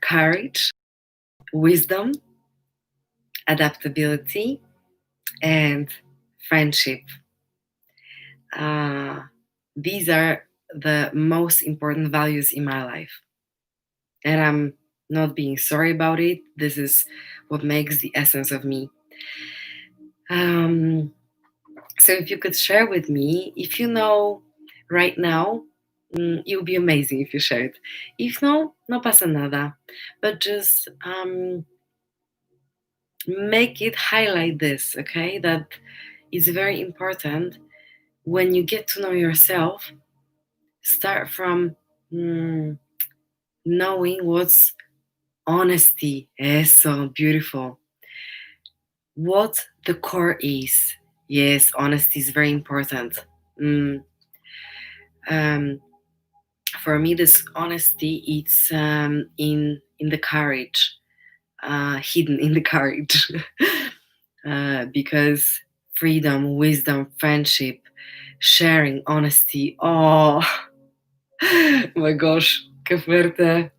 courage, wisdom, adaptability, and friendship. These are the most important values in my life. And I'm not being sorry about it. This is what makes the essence of me. So if you could share with me, if you know right now, it would be amazing if you share it. If no, no pasa nada. But just make it highlight this, okay? That is very important. When you get to know yourself, start from knowing what's honesty is so beautiful. What the core is. Yes, honesty is very important. For me, this honesty, it's in the courage, hidden in the courage, because freedom, wisdom, friendship, sharing, honesty. Oh my gosh, qué fuerte,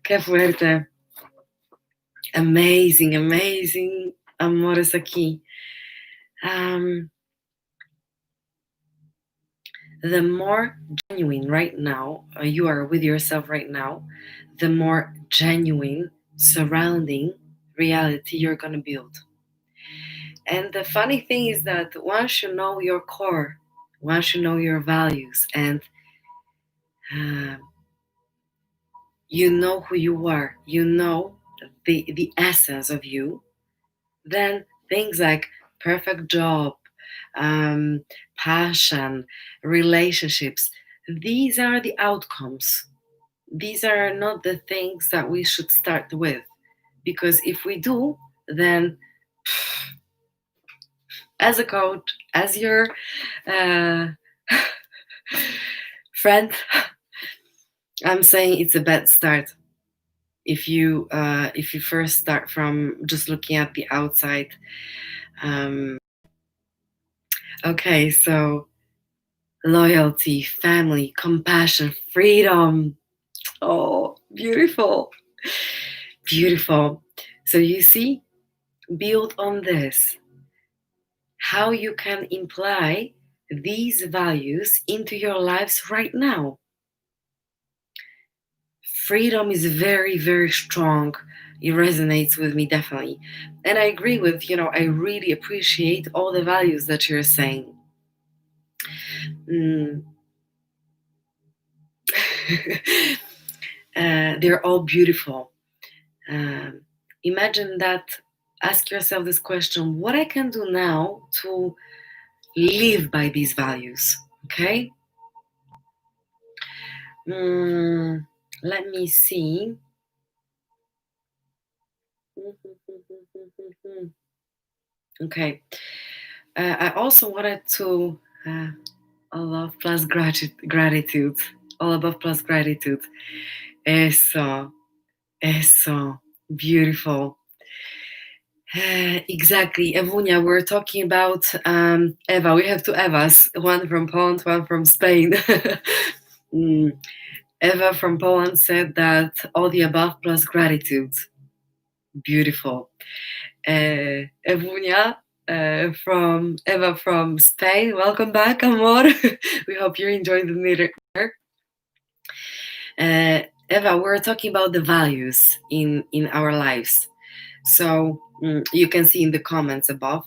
qué fuerte. Amazing, amazing amores aquí. The more genuine right now you are with yourself right now, the more genuine surrounding reality you're going to build. And the funny thing is that once you know your core, once you know your values, and you know who you are, you know the essence of you, then things like perfect job, passion, relationships, these are the outcomes. These are not the things that we should start with. Because if we do, then as a coach, as your friend, I'm saying it's a bad start. if you first start from just looking at the outside. Okay, so loyalty, family, compassion, freedom. Oh, beautiful. Beautiful. So you see, build on this how you can imply these values into your lives right now. Freedom is very, very strong. It resonates with me definitely. And I agree with, I really appreciate all the values that you're saying. Mm. They're all beautiful. Um, Imagine that, ask yourself this question: what I can do now to live by these values? Okay? Let me see. Okay. I also wanted to all love plus gratitude. All above plus gratitude. Eso. Eso. Beautiful. Exactly. Evunia, we're talking about Eva. We have two Evas, one from Poland, one from Spain. Eva from Poland said that all the above plus gratitude. Beautiful. Evunia from Eva from Spain. Welcome back, amor. We hope you enjoyed the meeting. Eva, we're talking about the values in our lives. So you can see in the comments above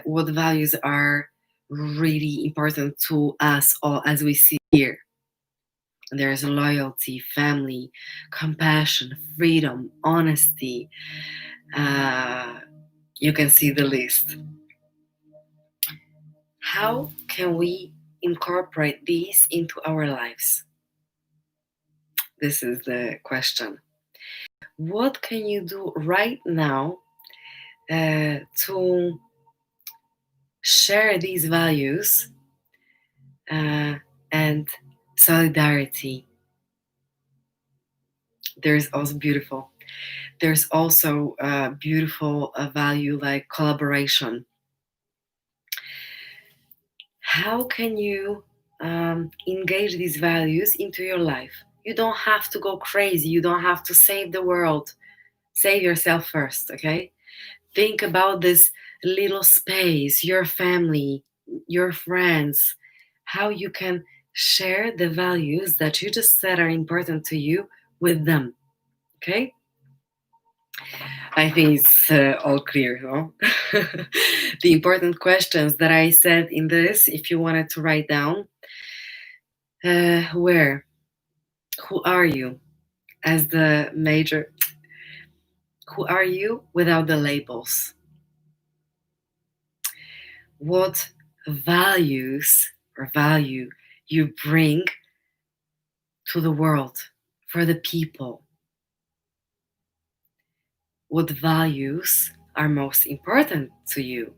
what values are really important to us all, as we see here. There's loyalty, family, compassion, freedom, honesty. You can see the list. How can we incorporate these into our lives? This is the question. What can you do right now to share these values and solidarity? There's also beautiful. There's also a beautiful value like collaboration. How can you engage these values into your life? You don't have to go crazy. You don't have to save the world. Save yourself first, okay? Think about this little space, your family, your friends, how you can share the values that you just said are important to you with them, okay? I think it's all clear, no? The important questions that I said in this, if you wanted to write down, where? Who are you? As the major, who are you without the labels? What values or value you bring to the world, for the people? What values are most important to you?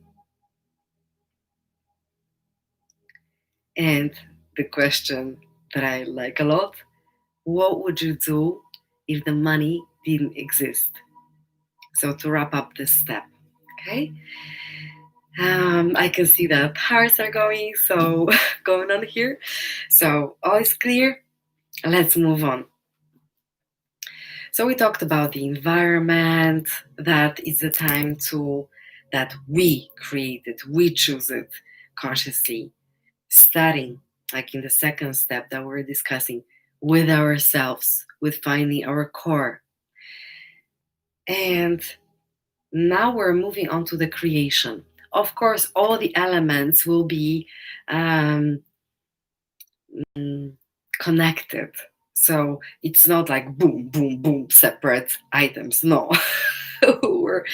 And the question that I like a lot: what would you do if the money didn't exist? So to wrap up this step, okay? I can see that hearts are going, so going on here. So all is clear. Let's move on. So we talked about the environment, that is the time to that we create it, we choose it consciously. Starting, like in the second step that we're discussing, with ourselves, with finding our core. And now we're moving on to the creation. Of course, all the elements will be connected. So it's not like boom, boom, boom, separate items. No, we're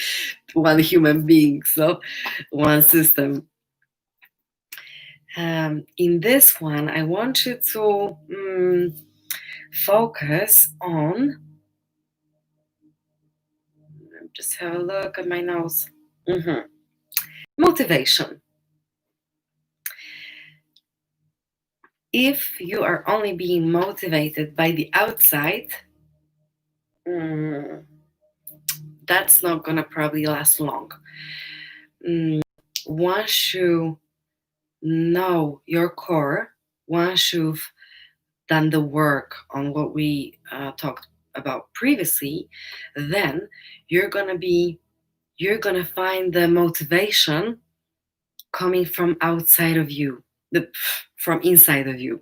one human being, so one system. In this one, I want you to focus on. Just have a look at my nose. Motivation. If you are only being motivated by the outside, mm, that's not gonna probably last long. Mm, Once you know your core, once you've done the work on what we talked about previously, then you're gonna be you're gonna find the motivation coming from outside of you, from inside of you.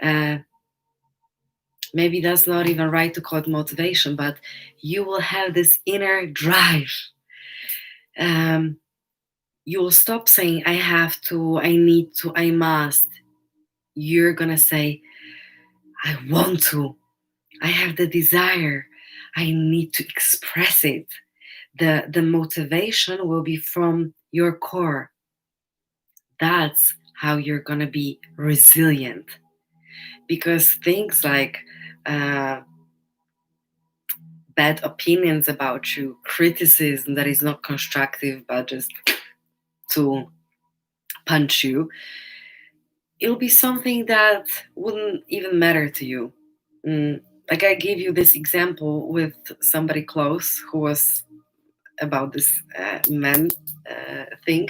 Uh, Maybe that's not even right to call it motivation, but you will have this inner drive. Um, you will stop saying, I have to, I need to, I must. You're gonna say, I want to, I have the desire, I need to express it. The motivation will be from your core. That's how you're gonna be resilient. Because things like uh, bad opinions about you, criticism that is not constructive but just to punch you, it'll be something that wouldn't even matter to you. Like I gave you this example with somebody close who was about this man thing.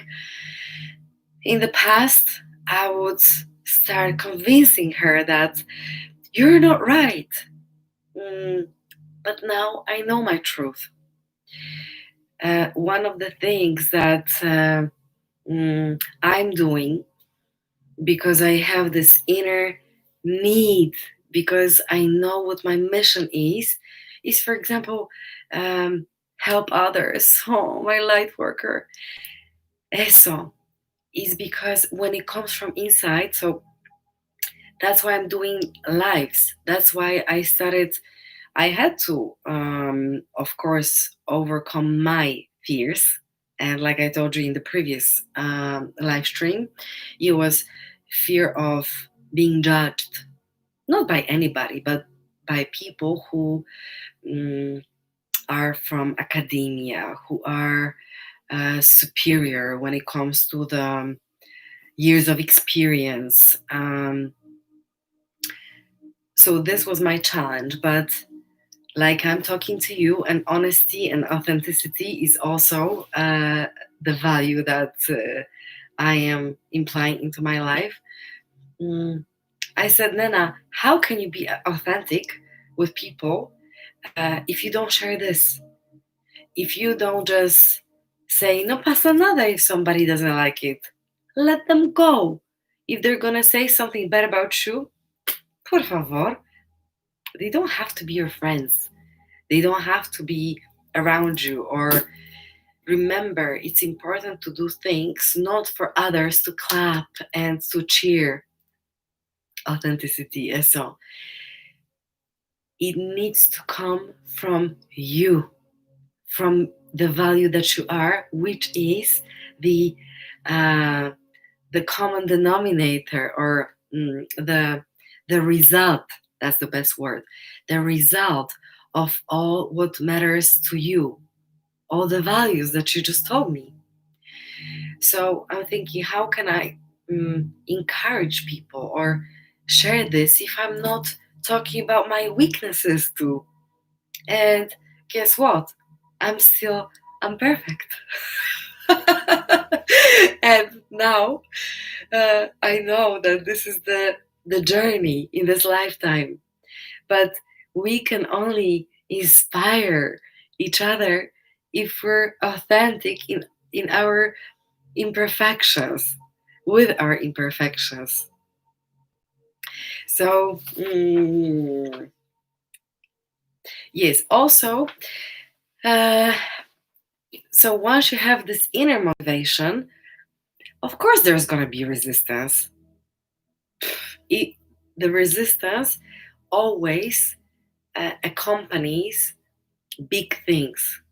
In the past, I would start convincing her that you're not right. Mm, but now I know my truth. One of the things that I'm doing because I have this inner need, because I know what my mission is for example, help others. Oh, my light worker. Eso is because when it comes from inside, so that's why I'm doing lives. That's why I had to, of course, overcome my fears. And like I told you in the previous live stream, it was fear of being judged, not by anybody, but by people who um, are from academia, who are superior when it comes to the years of experience. So this was my challenge, but like I'm talking to you, and honesty and authenticity is also the value that I am implying into my life. Mm, I said, Nena, how can you be authentic with people if you don't share this? If you don't just say, no pasa nada if somebody doesn't like it, let them go. If they're gonna say something bad about you, por favor, they don't have to be your friends. They don't have to be around you. Or remember, it's important to do things not for others to clap and to cheer. Authenticity. So it needs to come from you, from the value that you are, which is the uh, the common denominator, or the result. That's the best word. The result of all what matters to you, all the values that you just told me. So I'm thinking, how can I encourage people or share this if I'm not talking about my weaknesses too? And guess what? I'm perfect. And now I know that this is the journey in this lifetime. But we can only inspire each other if we're authentic in our imperfections, with our imperfections. So, yes, also, uh, so once you have this inner motivation, of course there's going to be resistance. It, the resistance always accompanies big things.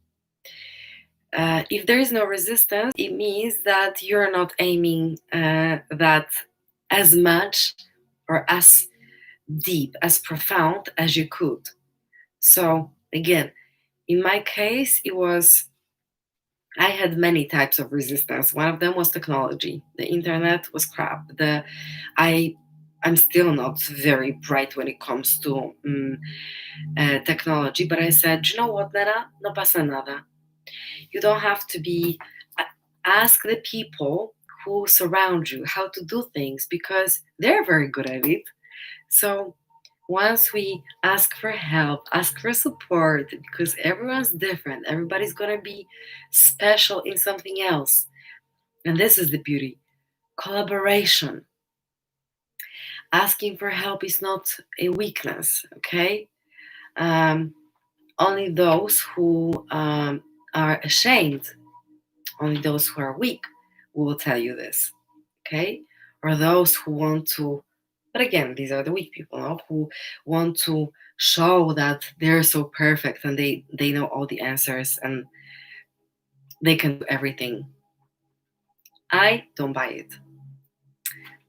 If there is no resistance, it means that you're not aiming that as much or as deep, as profound as you could. So, again, in my case, I had many types of resistance. One of them was technology. The internet was crap. I I'm still not very bright when it comes to technology, but I said, you know what, Nana? No pasa nada. You don't have to be. Ask the people who surround you how to do things because they're very good at it. So once we ask for help, ask for support, because everyone's different, everybody's gonna be special in something else. And this is the beauty collaboration. Asking for help is not a weakness, okay? Um, Only those who are ashamed, only those who are weak will tell you this, okay? Or those who want to, but again, these are the weak people, no? Who want to show that they're so perfect and they know all the answers and they can do everything. I don't buy it,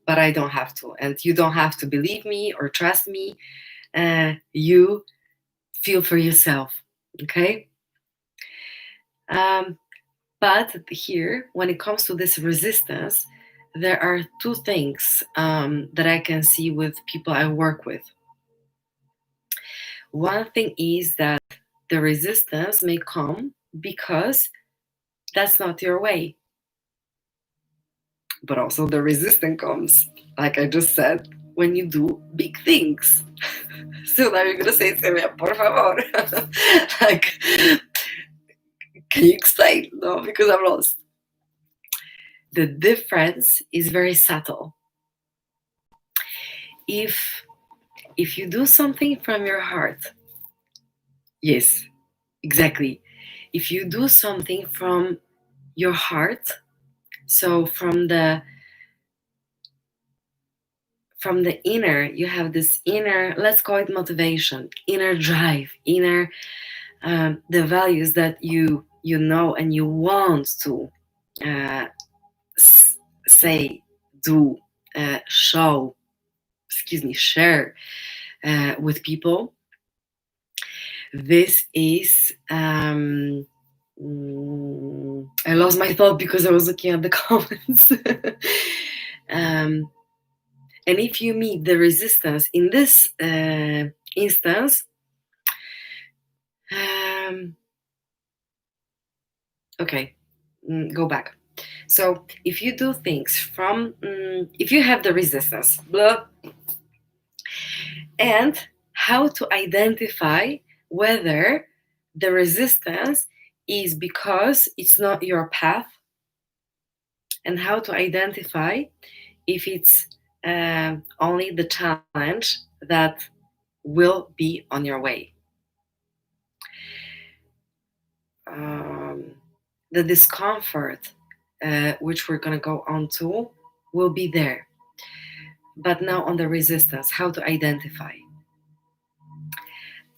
but I don't have to, and you don't have to believe me or trust me. You feel for yourself, okay? Um, but here, when it comes to this resistance, there are two things that I can see with people I work with. One thing is that the resistance may come because that's not your way. But also the resistance comes, like I just said, when you do big things. So now you're gonna say, Sylwia, por favor. Like, can you explain? No, because I'm lost. The difference is very subtle. If you do something from your heart, yes, exactly. If you do something from your heart, so from the inner, you have this inner, let's call it motivation, inner drive, inner the values that you know and you want to uh, say, do, show, share with people. This is I lost my thought because I was looking at the comments. And if you meet the resistance in this instance, okay, go back. So if you do things from, if you have the resistance, blah, and how to identify whether the resistance is because it's not your path, and how to identify if it's only the challenge that will be on your way. The discomfort, which we're going to go on to, will be there. But now on the resistance, how to identify.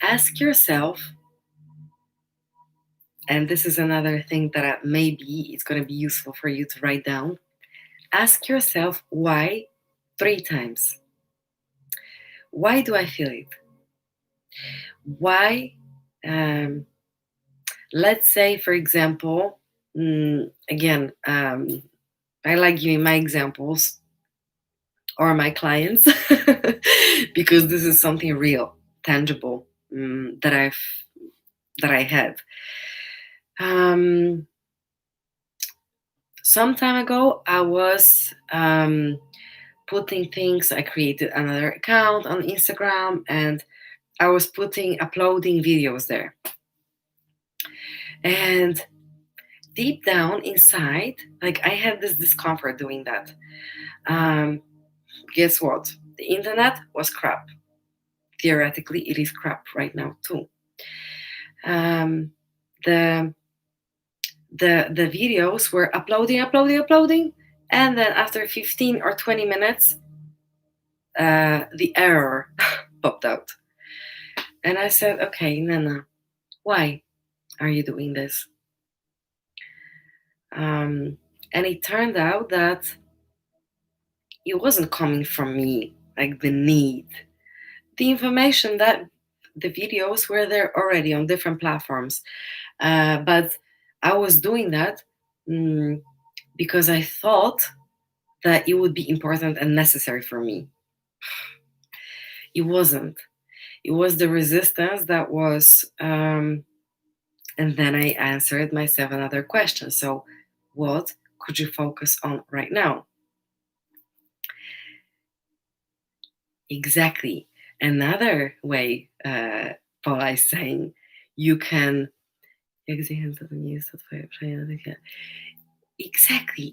Ask yourself, and this is another thing that maybe it's going to be useful for you to write down. Ask yourself why 3 times. Why do I feel it? Why? Let's say, for example, again, I like giving my examples or my clients because this is something real, tangible that I had. Some time ago, I was putting things. I created another account on Instagram, and I was uploading videos there. And deep down inside, like, I had this discomfort doing that. Guess what? The internet was crap. Theoretically, it is crap right now too. The videos were uploading, and then after 15 or 20 minutes, the error popped out. And I said, okay, Nana, why are you doing this? And it turned out that it wasn't coming from me, like the need. The information that the videos were there already on different platforms. But I was doing that because I thought that it would be important and necessary for me. It wasn't. It was the resistance that was. And then I answered myself another question. So, what could you focus on right now? Exactly. Another way, Paula is saying, you can. Exactly.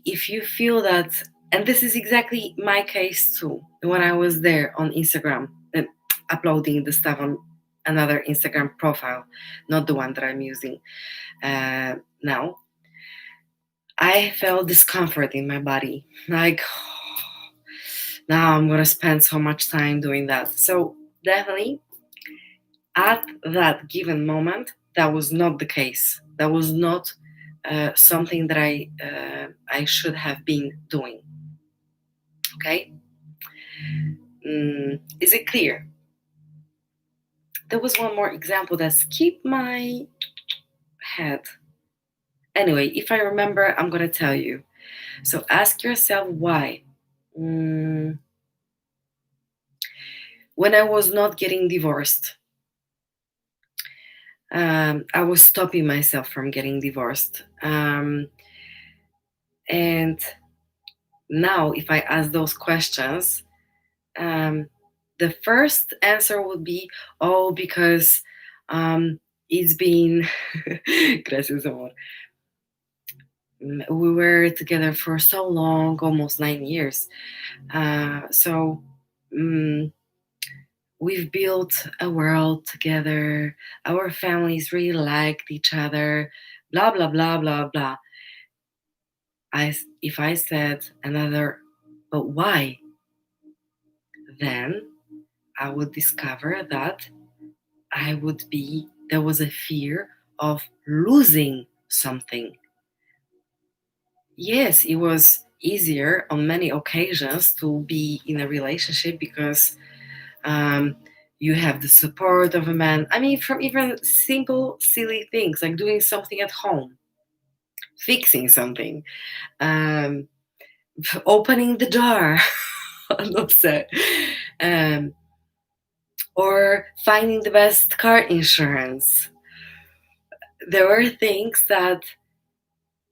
If you feel that, and this is exactly my case too, when I was there on Instagram, uploading the stuff on another Instagram profile, not the one that I'm using now, I felt discomfort in my body. Like, now I'm going to spend so much time doing that. So, definitely, at that given moment, that was not the case. That was not something that I should have been doing. Okay, is it clear? There was one more example that skipped my head. Anyway, if I remember, I'm gonna tell you. So ask yourself why. When I was not getting divorced, I was stopping myself from getting divorced. And now, if I ask those questions, um, the first answer would be, oh, because it's been, gracias, amor. We were together for so long, almost 9 years. So we've built a world together. Our families really liked each other. Blah blah blah blah blah. If I said another, but why? Then I would discover that there was a fear of losing something. Yes, it was easier on many occasions to be in a relationship because um, you have the support of a man. I mean, from even simple, silly things like doing something at home, fixing something, um, opening the door, not say, um, or finding the best car insurance. There were things that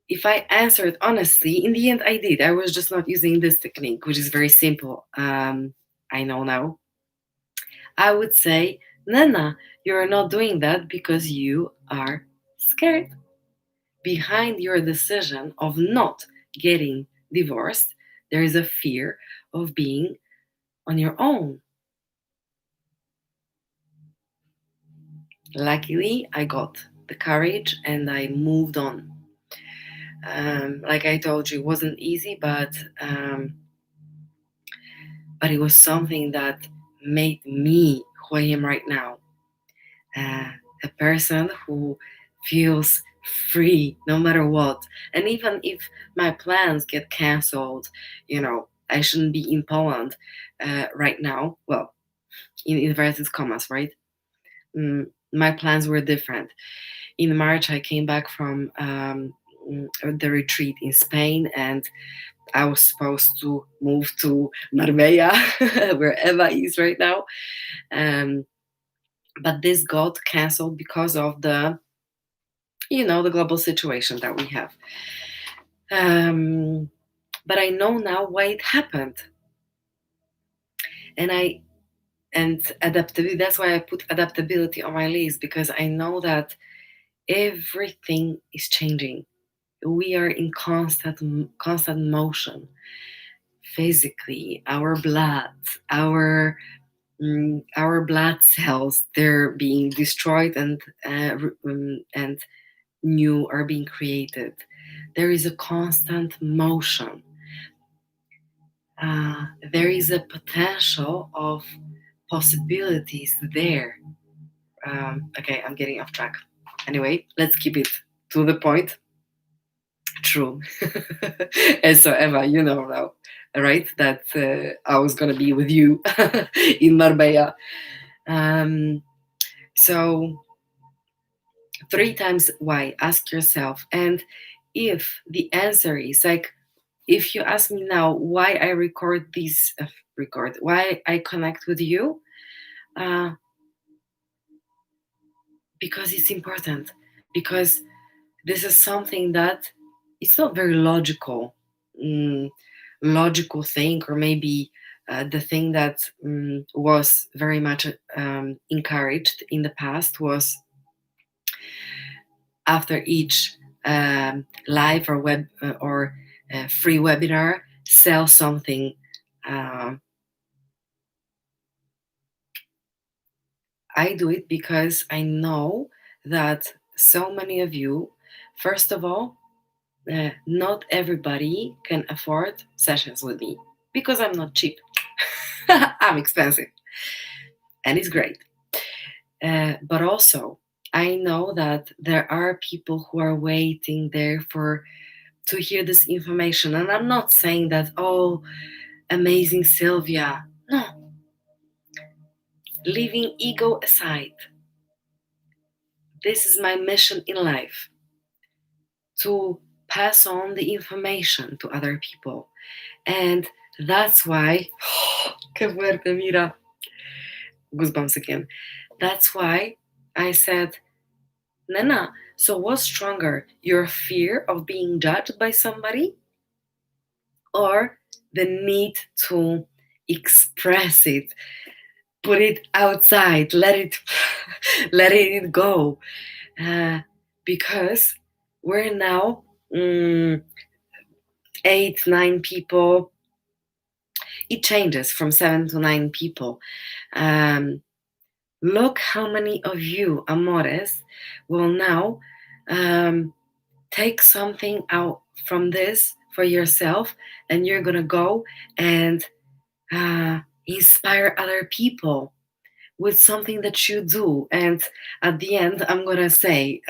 if I answered honestly, in the end I did. I was just not using this technique, which is very simple. I know now. I would say, Nana, you're not doing that because you are scared. Behind your decision of not getting divorced, there is a fear of being on your own. Luckily, I got the courage and I moved on. Like I told you, it wasn't easy, but it was something that made me who I am right now. A person who feels free no matter what. And even if my plans get cancelled, I shouldn't be in Poland right now. Well, in inverted commas, right? My plans were different. In March, I came back from the retreat in Spain, and I was supposed to move to Marbella, where Eva is right now. But this got cancelled because of the global situation that we have. But I know now why it happened, and adaptability. That's why I put adaptability on my list, because I know that everything is changing. We are in constant motion. Physically, our blood, our blood cells, they're being destroyed and new are being created. There is a constant motion. There is a potential of possibilities there. Okay, I'm getting off track. Anyway, let's keep it to the point. True. And so, Eva, you know now, right, that I was going to be with you in Marbella. So, 3 times why, ask yourself. And if the answer is like, if you ask me now why I record, why I connect with you, uh, because it's important. Because this is something that it's not very logical, mm, logical thing, or maybe the thing that was very much encouraged in the past was after each live or web or free webinar, sell something. Uh, I do it because I know that so many of you, first of all, not everybody can afford sessions with me because I'm not cheap. I'm expensive and it's great. But also, I know that there are people who are waiting there for to hear this information. And I'm not saying that, oh, amazing Sylwia. No, leaving ego aside, this is my mission in life to pass on the information to other people. And that's why, que fuerte, mira, goosebumps again. That's why I said, Nana, so what's stronger, your fear of being judged by somebody or the need to express it, put it outside, let it, let it go? Uh, because we're now 8, 9 people. It changes from 7 to 9 people. Um, Look how many of you, amores, will now take something out from this for yourself, and you're gonna go and inspire other people with something that you do. And at the end, I'm gonna say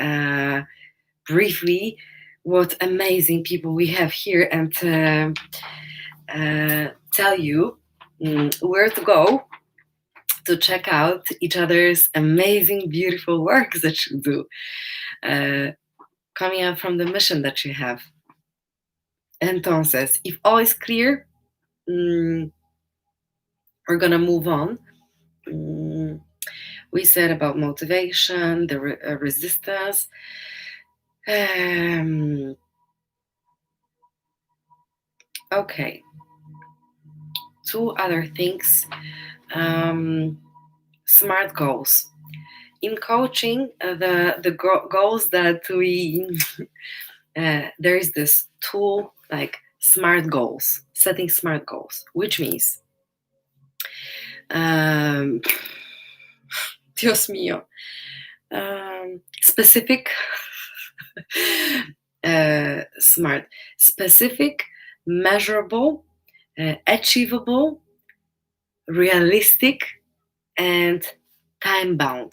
briefly what amazing people we have here, and tell you where to go to check out each other's amazing, beautiful works that you do, coming out from the mission that you have. Entonces, if all is clear, we're gonna move on. We said about motivation, the resistance. Okay, 2 other things. Smart goals. In coaching, the goals that we there is this tool like smart goals, setting smart goals, which means Dios mío, specific, smart, specific, measurable, achievable, realistic, and time bound.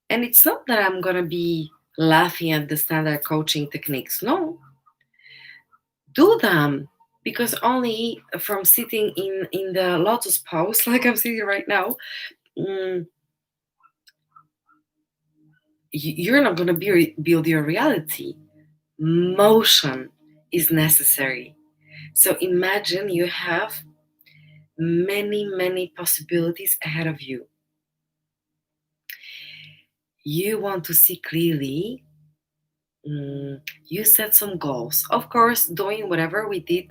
And it's not that I'm gonna be laughing at the standard coaching techniques. No, do them, because only from sitting in the lotus pose, like I'm sitting right now, you're not gonna build your reality. Motion is necessary. So imagine you have many possibilities ahead of you. You want to see clearly. You set some goals. Of course, doing whatever we did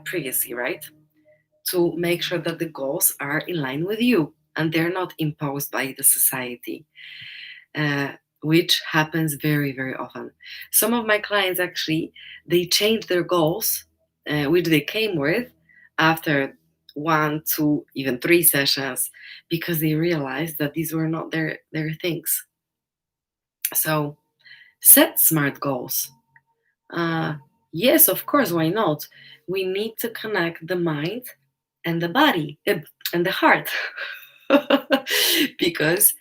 previously, right? To make sure that the goals are in line with you and they're not imposed by the society, which happens very often. Some of my clients actually, they change their goals, which they came with, after 1, 2, even 3 sessions, because they realized that these were not their things. So set smart goals. Yes, of course, why not? We need to connect the mind and the body and the heart because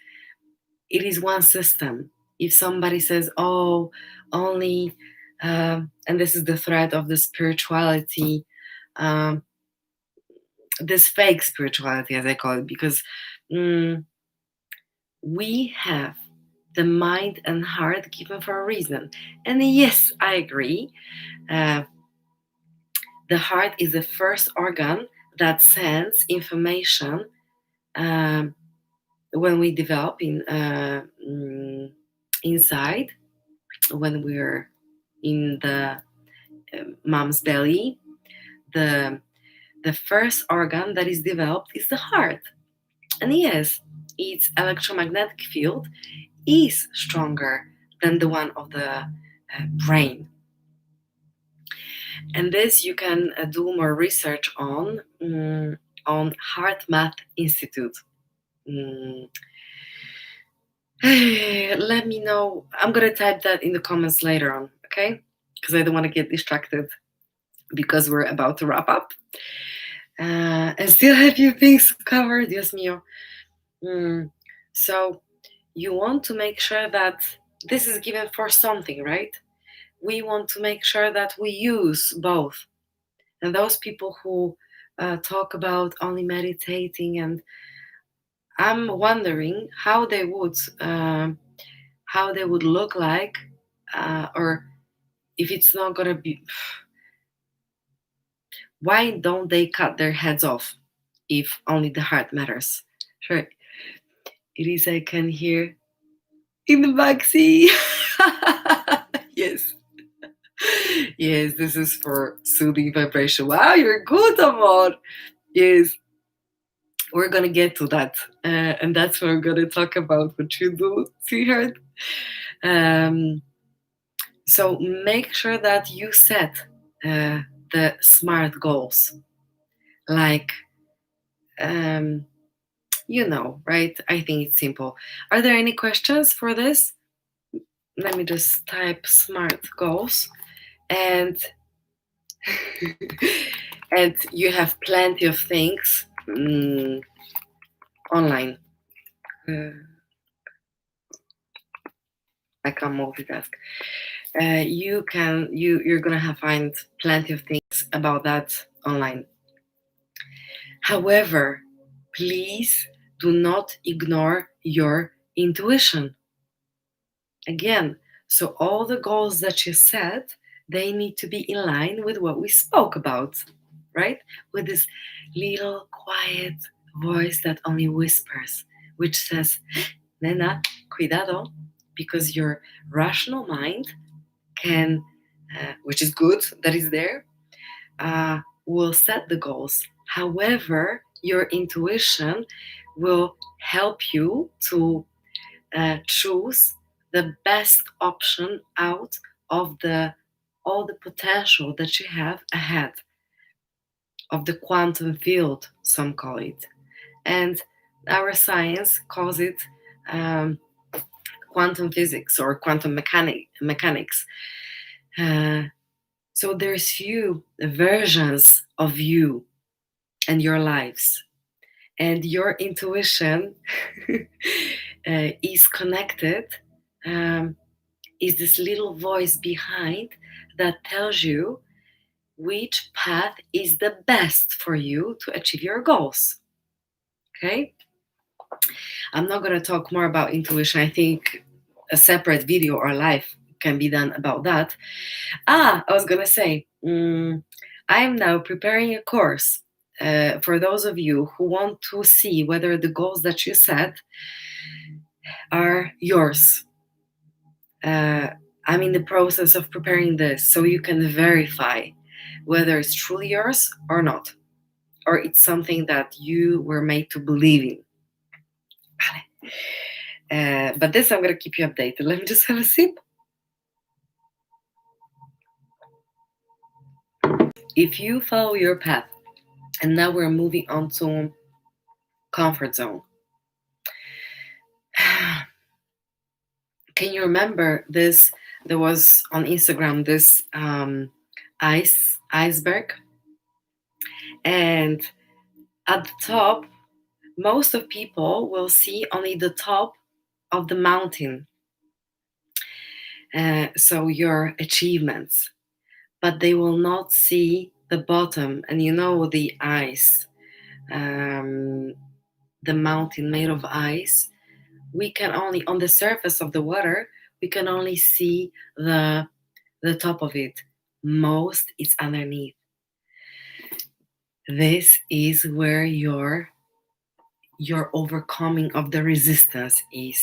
it is one system. If somebody says, oh, only, and this is the threat of the spirituality, this fake spirituality, as I call it, because we have the mind and heart given for a reason. And yes, I agree. The heart is the first organ that sends information when we develop inside, when we're in the mom's belly, the the first organ that is developed is the heart. And yes, its electromagnetic field is stronger than the one of the brain. And this you can do more research on Heart Math Institute. Mm, let me know. I'm gonna type that in the comments later on, okay? Because I don't want to get distracted because we're about to wrap up. And still have few things covered, Dios mío. So you want to make sure that this is given for something, right? We want to make sure that we use both. And those people who talk about only meditating, and I'm wondering how they would look like, or if it's not gonna be. Why don't they cut their heads off if only the heart matters? Sure, it is. I can hear in the backseat. Yes. Yes, this is for soothing vibration. Wow, you're good, Amor. Yes, we're gonna get to that, and that's what we're gonna talk about. What you do, sweetheart. Um, so make sure that you set the smart goals, like right? I think it's simple. Are there any questions for this? Let me just type smart goals, and and you have plenty of things online. I can multitask. You're gonna find plenty of things about that online. However, please do not ignore your intuition. Again, so all the goals that you set, they need to be in line with what we spoke about, right? With this little quiet voice that only whispers, which says, Nena, cuidado, because your rational mind can, which is good that is there, will set the goals. However, your intuition will help you to choose the best option out of all the potential that you have ahead of the quantum field, some call it. And our science calls it quantum physics or quantum mechanics. So there's few versions of you and your lives. And your intuition is connected, is this little voice behind that tells you which path is the best for you to achieve your goals. Okay? I'm not going to talk more about intuition. I think a separate video or live can be done about that. I was going to say, I am now preparing a course for those of you who want to see whether the goals that you set are yours. I'm in the process of preparing this so you can verify whether it's truly yours or not, or it's something that you were made to believe in. But this I'm going to keep you updated. Let me just have a sip. If you follow your path, and now we're moving on to comfort zone. Can you remember this? There was on Instagram this iceberg, and at the top, most of people will see only the top of the mountain. So your achievements, but they will not see the bottom, and the ice, the mountain made of ice. We can only, on the surface of the water, we can only see the top of it. Most is underneath. This is where your your overcoming of the resistance is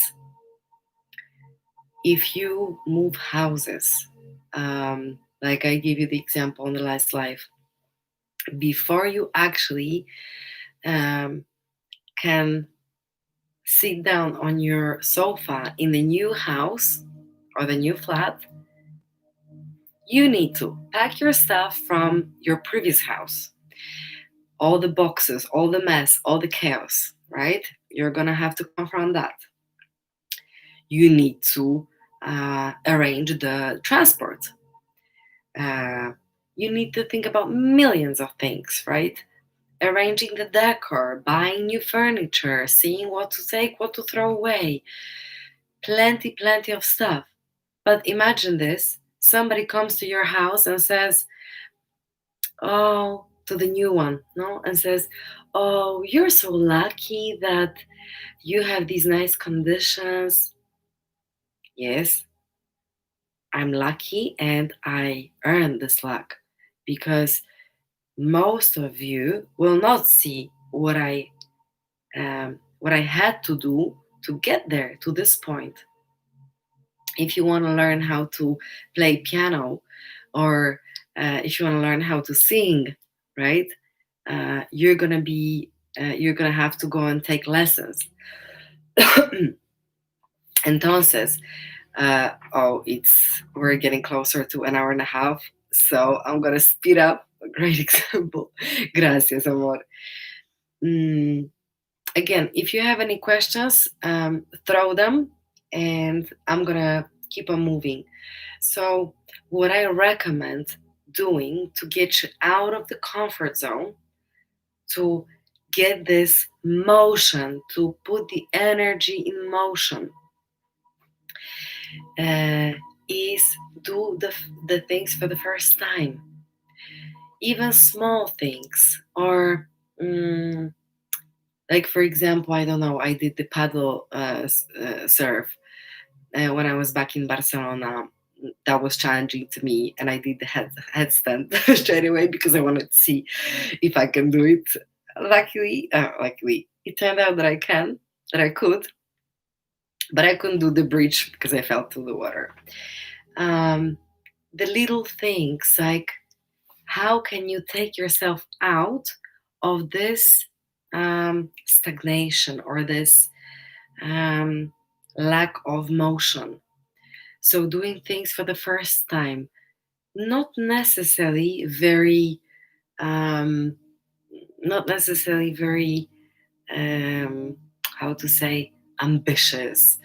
if you move houses, like I gave you the example in the last life, before you actually um, can sit down on your sofa in the new house or the new flat, you need to pack your stuff from your previous house. All the boxes, all the mess, all the chaos, right? You're gonna have to confront that. You need to arrange the transport. Uh, you need to think about millions of things, right? Arranging the decor, buying new furniture, seeing what to take, what to throw away. Plenty of stuff. But imagine this, somebody comes to your house and says, oh, to the new one, no? And says, oh, you're so lucky that you have these nice conditions. Yes, I'm lucky and I earned this luck because most of you will not see what I had to do to get there to this point. If you want to learn how to play piano, or if you want to learn how to sing, right? You're gonna have to go and take lessons. Entonces, we're getting closer to an hour and a half, so I'm gonna speed up. A great example. Gracias, amor. Mm, Again, if you have any questions, throw them, and I'm gonna keep on moving. So, what I recommend doing to get you out of the comfort zone, to get this motion, to put the energy in motion, uh, is do the things for the first time. Even small things, or like for example, I don't know, I did the paddle surf when I was back in Barcelona. That was challenging to me, and I did the headstand straight away because I wanted to see if I can do it. Luckily, it turned out that I could, but I couldn't do the bridge because I fell to the water. Um, the little things, like how can you take yourself out of this stagnation, or this um, lack of motion. So doing things for the first time, not necessarily very, um, not necessarily very, um, how to say, ambitious.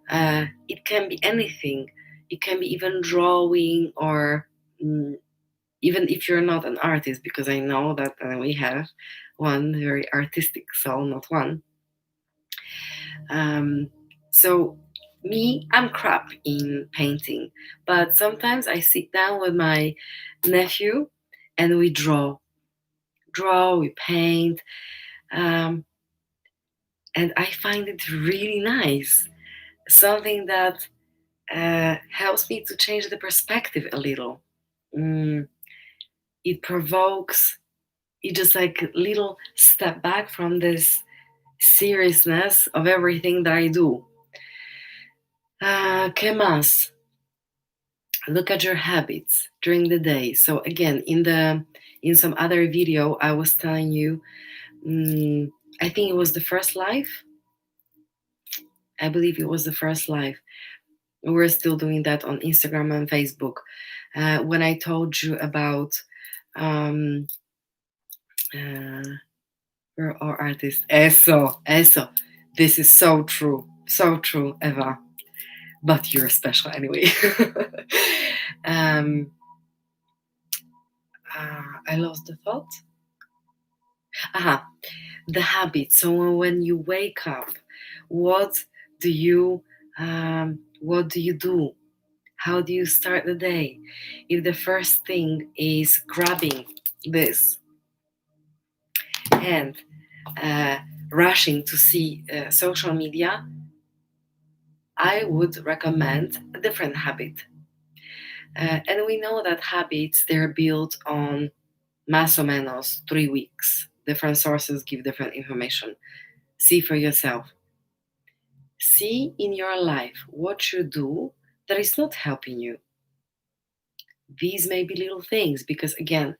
It can be anything. It can be even drawing, or even if you're not an artist, because I know that we have one very artistic soul, not one. Um, so me, I'm crap in painting, but sometimes I sit down with my nephew and we we paint, um, and I find it really nice. Something that helps me to change the perspective a little. Mm, it provokes, it just like a little step back from this seriousness of everything that I do. ¿Qué más? Look at your habits during the day. So again, in some other video, I was telling you, I think it was the first live. I believe it was the first live. We're still doing that on Instagram and Facebook. When I told you about uh, we're all artists. Eso. This is so true, Eva. But you're special anyway. um, I lost the thought. Aha, the habit. So when you wake up, what do you what do you do? How do you start the day? If the first thing is grabbing this and rushing to see social media, I would recommend a different habit. And we know that habits, they're built on más o menos 3 weeks. Different sources give different information. See for yourself. See in your life what you do that is not helping you. These may be little things because, again,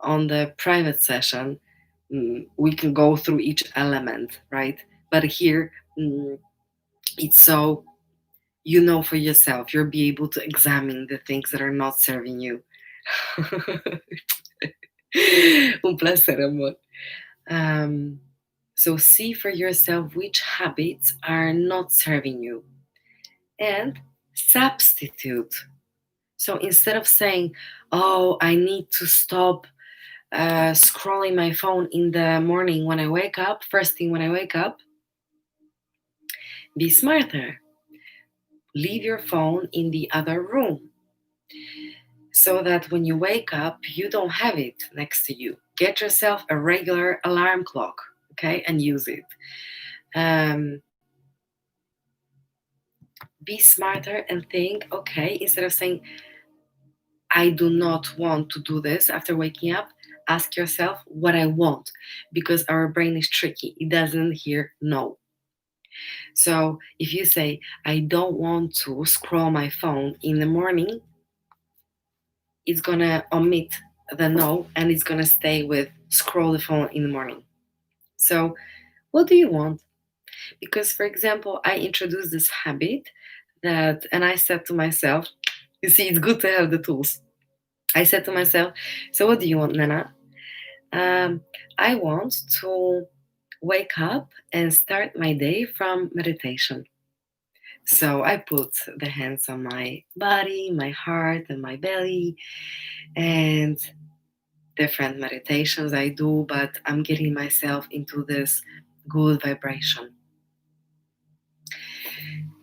on the private session, we can go through each element, right? But here, it's so you know for yourself, you'll be able to examine the things that are not serving you. Un placer, amor. So see for yourself which habits are not serving you and substitute. So instead of saying, oh, I need to stop scrolling my phone in the morning when I wake up, first thing when I wake up, be smarter. Leave your phone in the other room so that when you wake up, you don't have it next to you. Get yourself a regular alarm clock, okay, and use it. Be smarter and think, okay, instead of saying, I do not want to do this after waking up, ask yourself what I want, because our brain is tricky. It doesn't hear no. So if you say, I don't want to scroll my phone in the morning, it's gonna omit the no and it's gonna stay with scroll the phone in the morning. So what do you want? Because, for example, I introduced this habit and I said to myself, you see, it's good to have the tools. I said to myself, so what do you want, Nana? I want to wake up and start my day from meditation. So I put the hands on my body, my heart, and my belly, and different meditations I do, but I'm getting myself into this good vibration.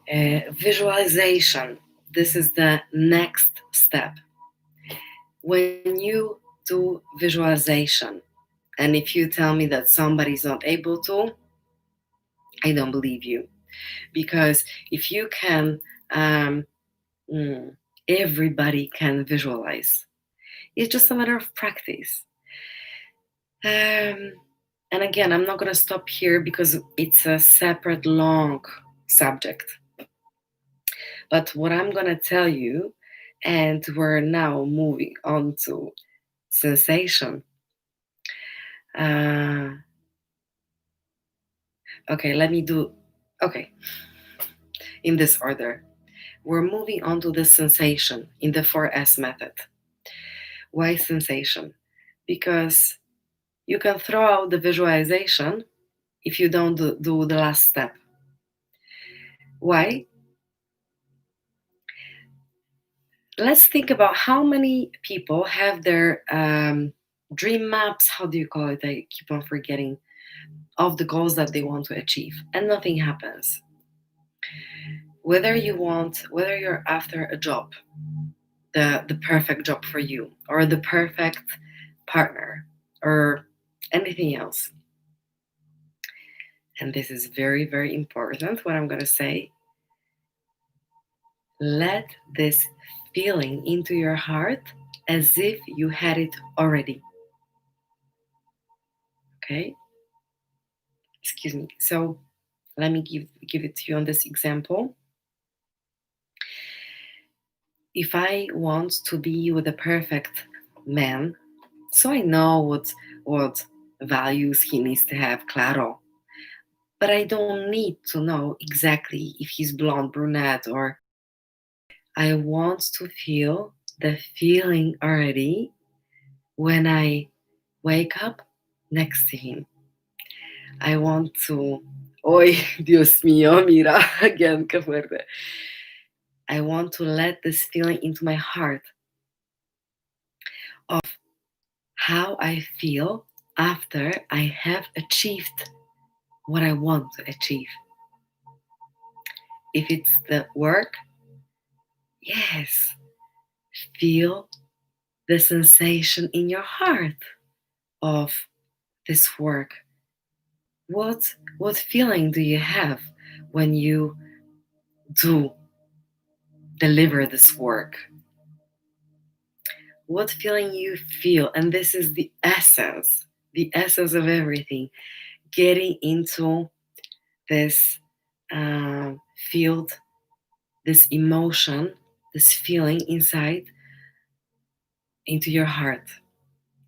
Visualization. This is the next step. When you do visualization, and if you tell me that somebody's not able to, I don't believe you. Because if you can, everybody can visualize. It's just a matter of practice. And again, I'm not going to stop here because it's a separate long subject. But what I'm going to tell you, and we're now moving on to sensation. Okay, in this order. We're moving on to the sensation in the 4S method. Why sensation? Because you can throw out the visualization if you don't do the last step. Why? Let's think about how many people have their dream maps, how do you call it? I keep on forgetting, of the goals that they want to achieve, and nothing happens. Whether you're after a job, the perfect job for you, or the perfect partner, or anything else. And this is very, very important, what I'm going to say. Let this feeling into your heart as if you had it already. Okay? Excuse me. So let me give it to you on this example. If I want to be with a perfect man, so I know what values he needs to have, claro. But I don't need to know exactly if he's blonde, brunette, or I want to feel the feeling already when I wake up next to him. I want to, oy, Dios mío, mira, again, que fuerte. I want to let this feeling into my heart of how I feel after I have achieved what I want to achieve. If it's the work, yes, feel the sensation in your heart of this work. What feeling do you have when you do deliver this work? What feeling you feel? And this is the essence of everything. Getting into this field, this emotion, this feeling inside into your heart.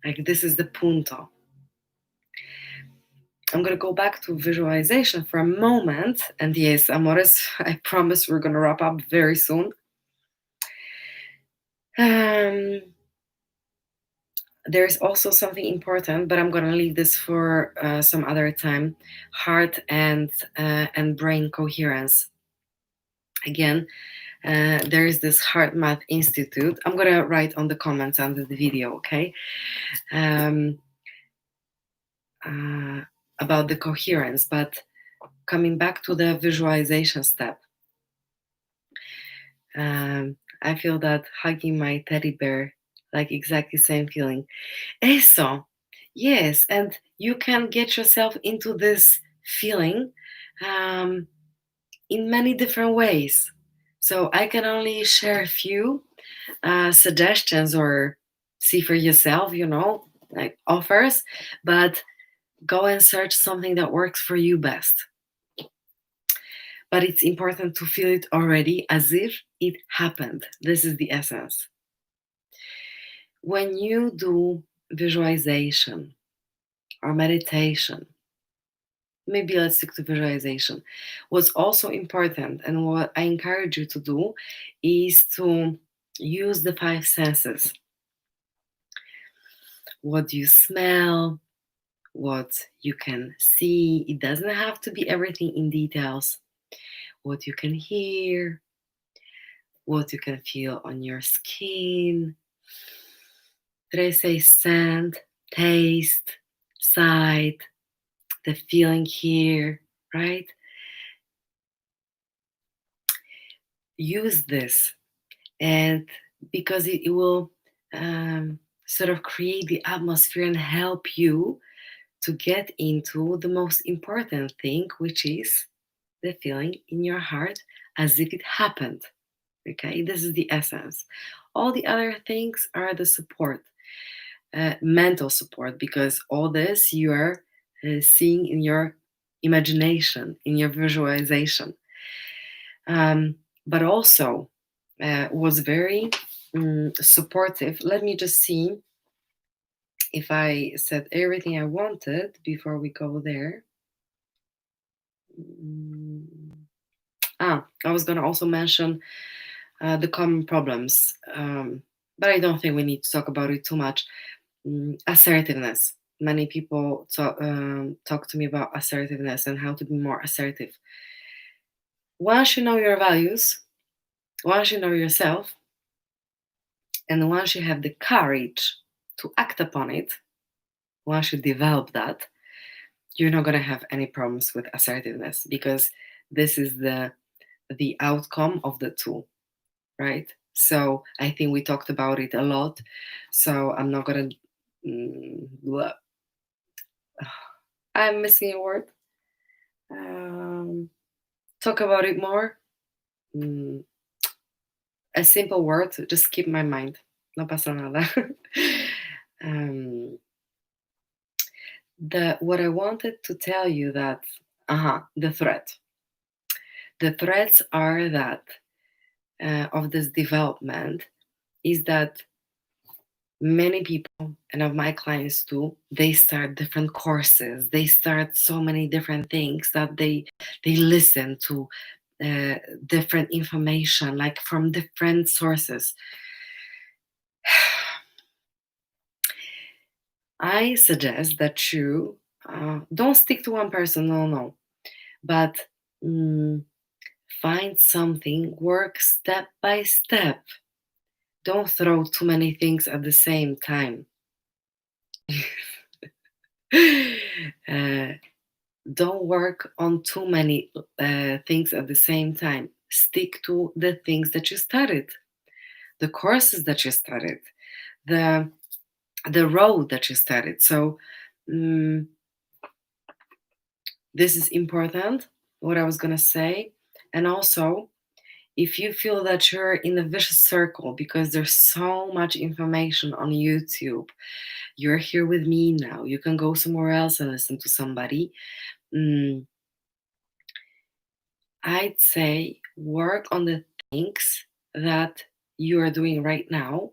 Like this is the punto. I'm gonna go back to visualization for a moment. And yes, amores, I promise we're gonna wrap up very soon. There's also something important, but I'm gonna leave this for some other time. Heart and brain coherence. Again, there is this Heart Math Institute. I'm gonna write on the comments under the video, okay? About the coherence, but coming back to the visualization step, I feel that hugging my teddy bear, like exactly same feeling. Eso, yes, and you can get yourself into this feeling in many different ways. So I can only share a few suggestions or see for yourself, like offers, but go and search something that works for you best. But it's important to feel it already as if it happened. This is the essence. When you do visualization or meditation, maybe let's stick to visualization. What's also important and what I encourage you to do is to use the five senses. What you smell, what you can see. It doesn't have to be everything in details. What you can hear, what you can feel on your skin. Did I say scent, taste, sight, the feeling here, right? Use this, and because it will sort of create the atmosphere and help you to get into the most important thing, which is the feeling in your heart as if it happened. Okay, this is the essence. All the other things are the support, mental support, because all this you are seeing in your imagination, in your visualization. But also was very supportive. Let me just see if I said everything I wanted before we go there. I was going to also mention the common problems, but I don't think we need to talk about it too much. Assertiveness. Many people talk to me about assertiveness and how to be more assertive. Once you know your values, once you know yourself, and once you have the courage to act upon it, once you develop that, you're not going to have any problems with assertiveness, because this is the outcome of the two, right? So I think we talked about it a lot. So I'm not going to. I'm missing a word. Talk about it more. A simple word, just keep my mind. No pasa nada. What I wanted to tell you that, the threat. The threats are that of this development is that many people, and of my clients too, they start different courses. They start so many different things that they listen to different information, like from different sources. I suggest that you don't stick to one person, no, but find something, work step by step. Don't throw too many things at the same time. Don't work on too many things at the same time. Stick to the things that you studied, the courses that you studied, the road that you studied. So this is important, what I was going to say. And also, if you feel that you're in a vicious circle because there's so much information on YouTube, you're here with me now. You can go somewhere else and listen to somebody. I'd say work on the things that you are doing right now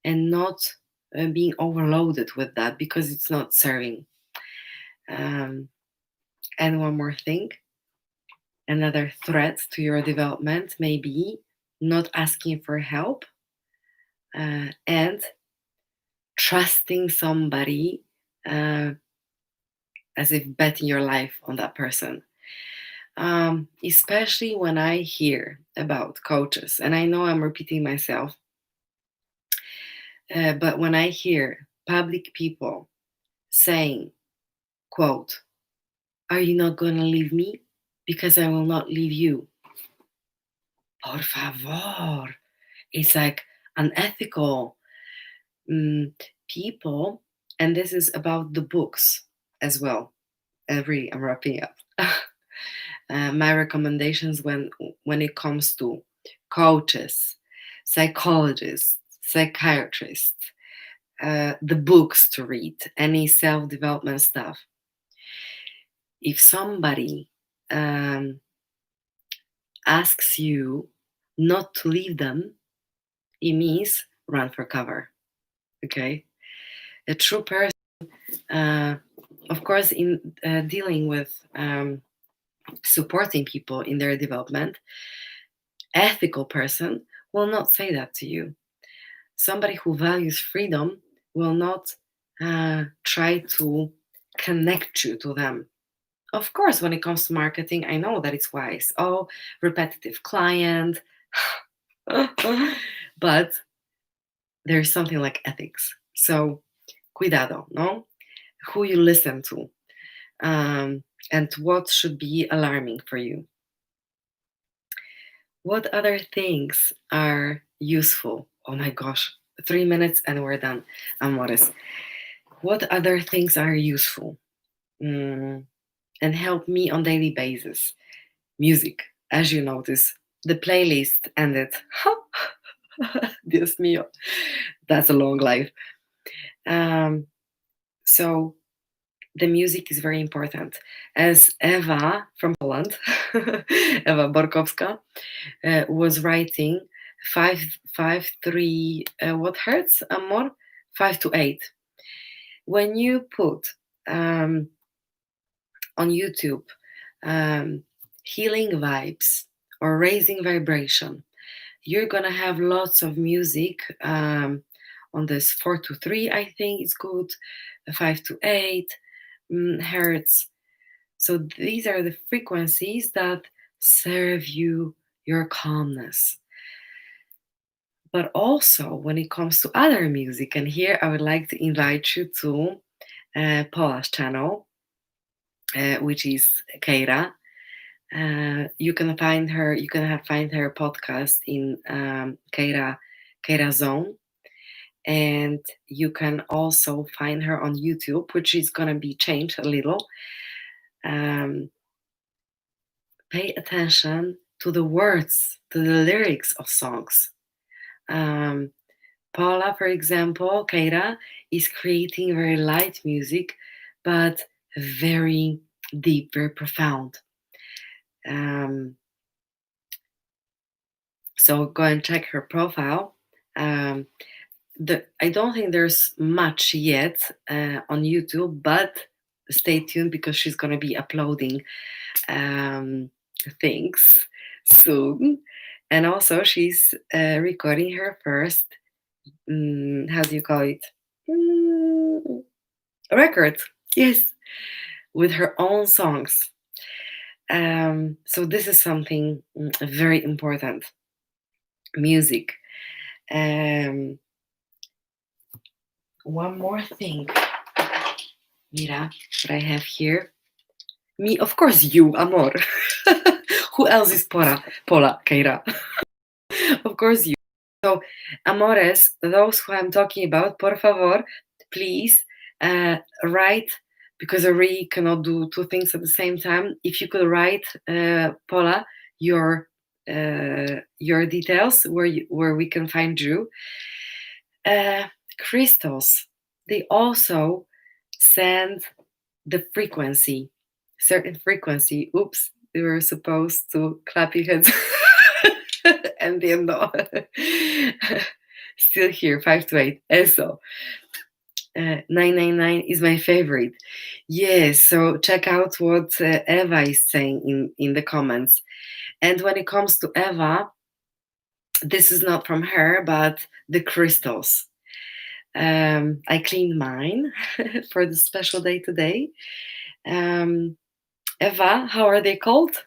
and not being overloaded with that because it's not serving. Um, and one more thing, another threat to your development may be not asking for help and trusting somebody uh, as if betting your life on that person. Especially when I hear about coaches, and I know I'm repeating myself, but when I hear public people saying, quote, "Are you not going to leave me? Because I will not leave you." Por favor. It's like unethical people, and this is about the books as well. I'm wrapping up. My recommendations when it comes to coaches, psychologists, psychiatrists, the books to read, any self-development stuff. If somebody asks you not to leave them, it means run for cover. Okay, a true person, uh, of course, in dealing with supporting people in their development, ethical person will not say that to you. Somebody who values freedom will not try to connect you to them. Of course, when it comes to marketing, I know that it's wise. Oh, repetitive client. But there's something like ethics. So, cuidado, no? Who you listen to, and what should be alarming for you. What other things are useful? Oh my gosh, 3 minutes and we're done. Amores. What other things are useful and help me on daily basis? Music, as you notice. The playlist ended. Dios mío, that's a long life. So the music is very important. As Eva from Poland, Eva Borkowska, was writing 5 5 3 what hertz, amor? 5 to 8. When you put on YouTube healing vibes or raising vibration, you're gonna have lots of music on this 4 to 3. I think it's good, 5 to 8 hertz. So these are the frequencies that serve you your calmness. But also when it comes to other music, and here I would like to invite you to Paula's channel, which is Keira. You can find her. You can find her podcast in Keira Zone, and you can also find her on YouTube, which is gonna be changed a little. Pay attention to the words, to the lyrics of songs. Paula, for example, Keira, is creating very light music, but very deep, very profound. So go and check her profile. I don't think there's much yet on YouTube, but stay tuned because she's going to be uploading things soon. And also, she's recording her first, how do you call it? Record. Yes, with her own songs. So this is something very important. Music. One more thing, Mira, that I have here. Me, of course, you, amor. Who else is Paula, Keira? Of course, you. So, amores, those who I'm talking about, por favor, please write, because I really cannot do two things at the same time. If you could write, Paula, your details where we can find you. Crystals, they also send the frequency, certain frequency. Oops, You were supposed to clap your hands. Entiendo. Still here, 5 to 8. Eso. 999 is my favorite. Yes, so check out what Eva is saying in the comments. And when it comes to Eva, this is not from her, but the crystals. I cleaned mine for the special day today. Eva, how are they called?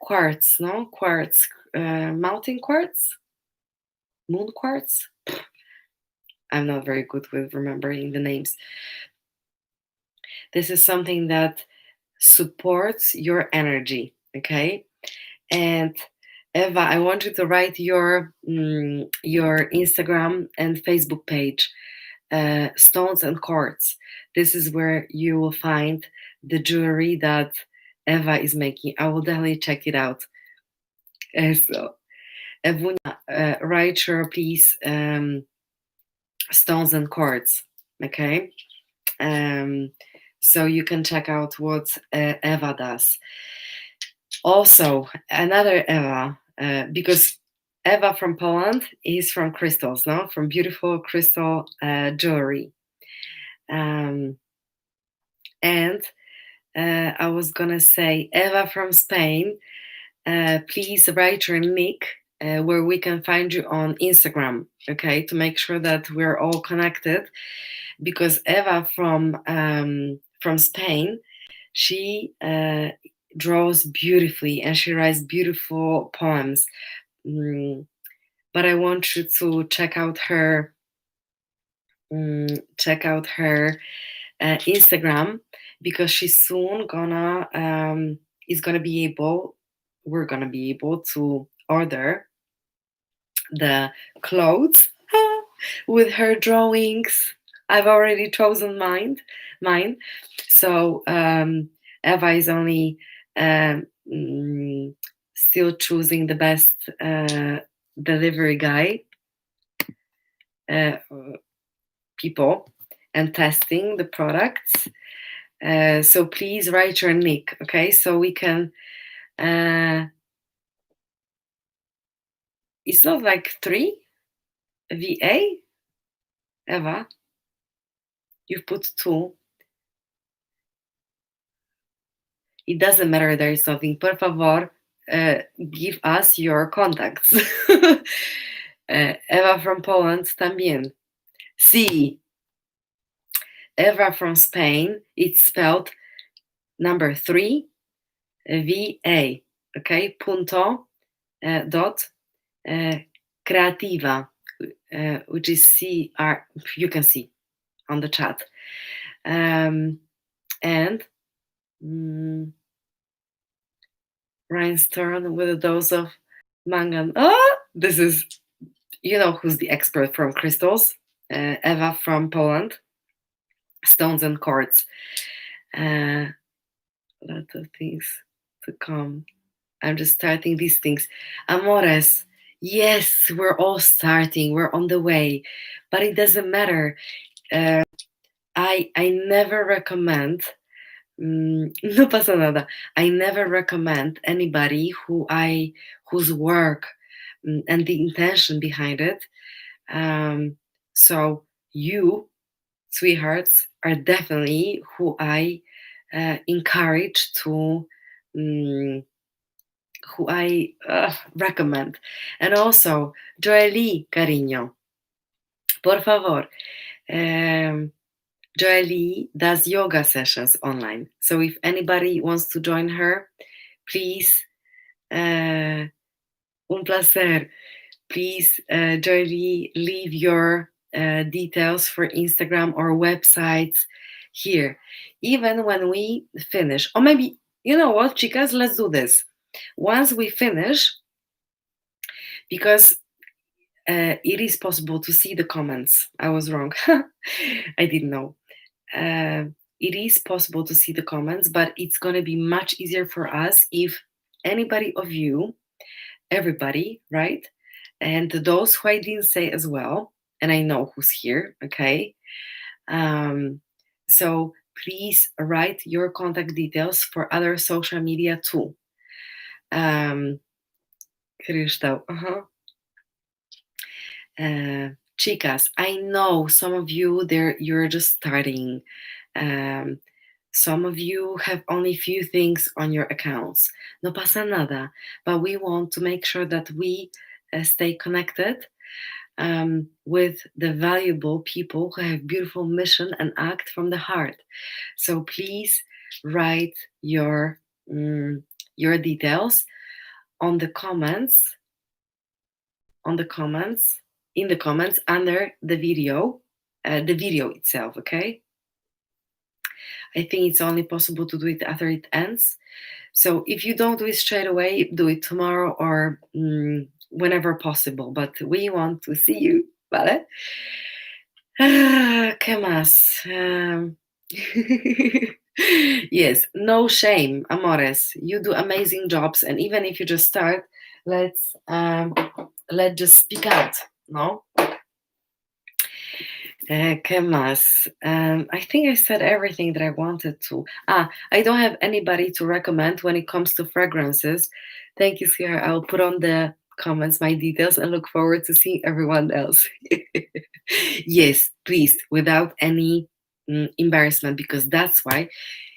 Quartz, no? Quartz. Mountain quartz? Moon quartz? I'm not very good with remembering the names. This is something that supports your energy, okay? And Eva, I want you to write your Instagram and Facebook page, Stones and Quartz. This is where you will find the jewelry that Eva is making. I will definitely check it out. So, Evunia, write your please Stones and Quartz, okay? So you can check out what Eva does. Also, another Eva, because Eva from Poland is from crystals, no? From beautiful crystal jewelry. And I was gonna say, Eva from Spain, please write your nick where we can find you on Instagram, okay? To make sure that we're all connected. Because Eva from Spain, she draws beautifully and she writes beautiful poems. But I want you to check out her Instagram, because she's soon gonna we're gonna be able to order the clothes with her drawings. I've already chosen mine. So Eva is only still choosing the best delivery guy people and testing the products. So please write your nick, okay? So we can. It's not like 3 VA, Eva. You've put 2. It doesn't matter, there is something. Por favor, give us your contacts. Eva from Poland también. Sí. Eva from Spain, it's spelled number 3 VA. Okay, punto dot creativa, which is CR. You can see on the chat. And rhinestone with a dose of mangan. This is, you know who's the expert from crystals. Eva from Poland. Stones and Quartz. A lot of things to come. I'm just starting these things. Amores, yes, we're all starting. We're on the way. But it doesn't matter. I never recommend no pasa nada. I never recommend anybody whose work and the intention behind it. So you, sweethearts, are definitely who I encourage to, who I recommend. And also, Joely, cariño, por favor. Joely does yoga sessions online. So if anybody wants to join her, please, un placer. Please, Joely, leave your details for Instagram or websites here. Even when we finish, or maybe, you know what, chicas, let's do this. Once we finish, because it is possible to see the comments. I was wrong. I didn't know. It is possible to see the comments, but it's going to be much easier for us if anybody of you, everybody, right? And those who I didn't say as well, and I know who's here, okay? So please write your contact details for other social media too. Kryształ, chicas, I know some of you you're just starting. Some of you have only few things on your accounts. No pasa nada, but we want to make sure that we stay connected with the valuable people who have beautiful mission and act from the heart. So please write your details on the comments, in the comments under the video itself. Okay. I think it's only possible to do it after it ends. So if you don't do it straight away, do it tomorrow or whenever possible. But we want to see you, ¿vale? ¿Qué más? Yes, no shame, amores. You do amazing jobs, and even if you just start, let's just speak out, no? ¿Qué más? I think I said everything that I wanted to. I don't have anybody to recommend when it comes to fragrances. Thank you, Sierra. I'll put on the comments my details and look forward to seeing everyone else. Yes, please, without any embarrassment, because that's why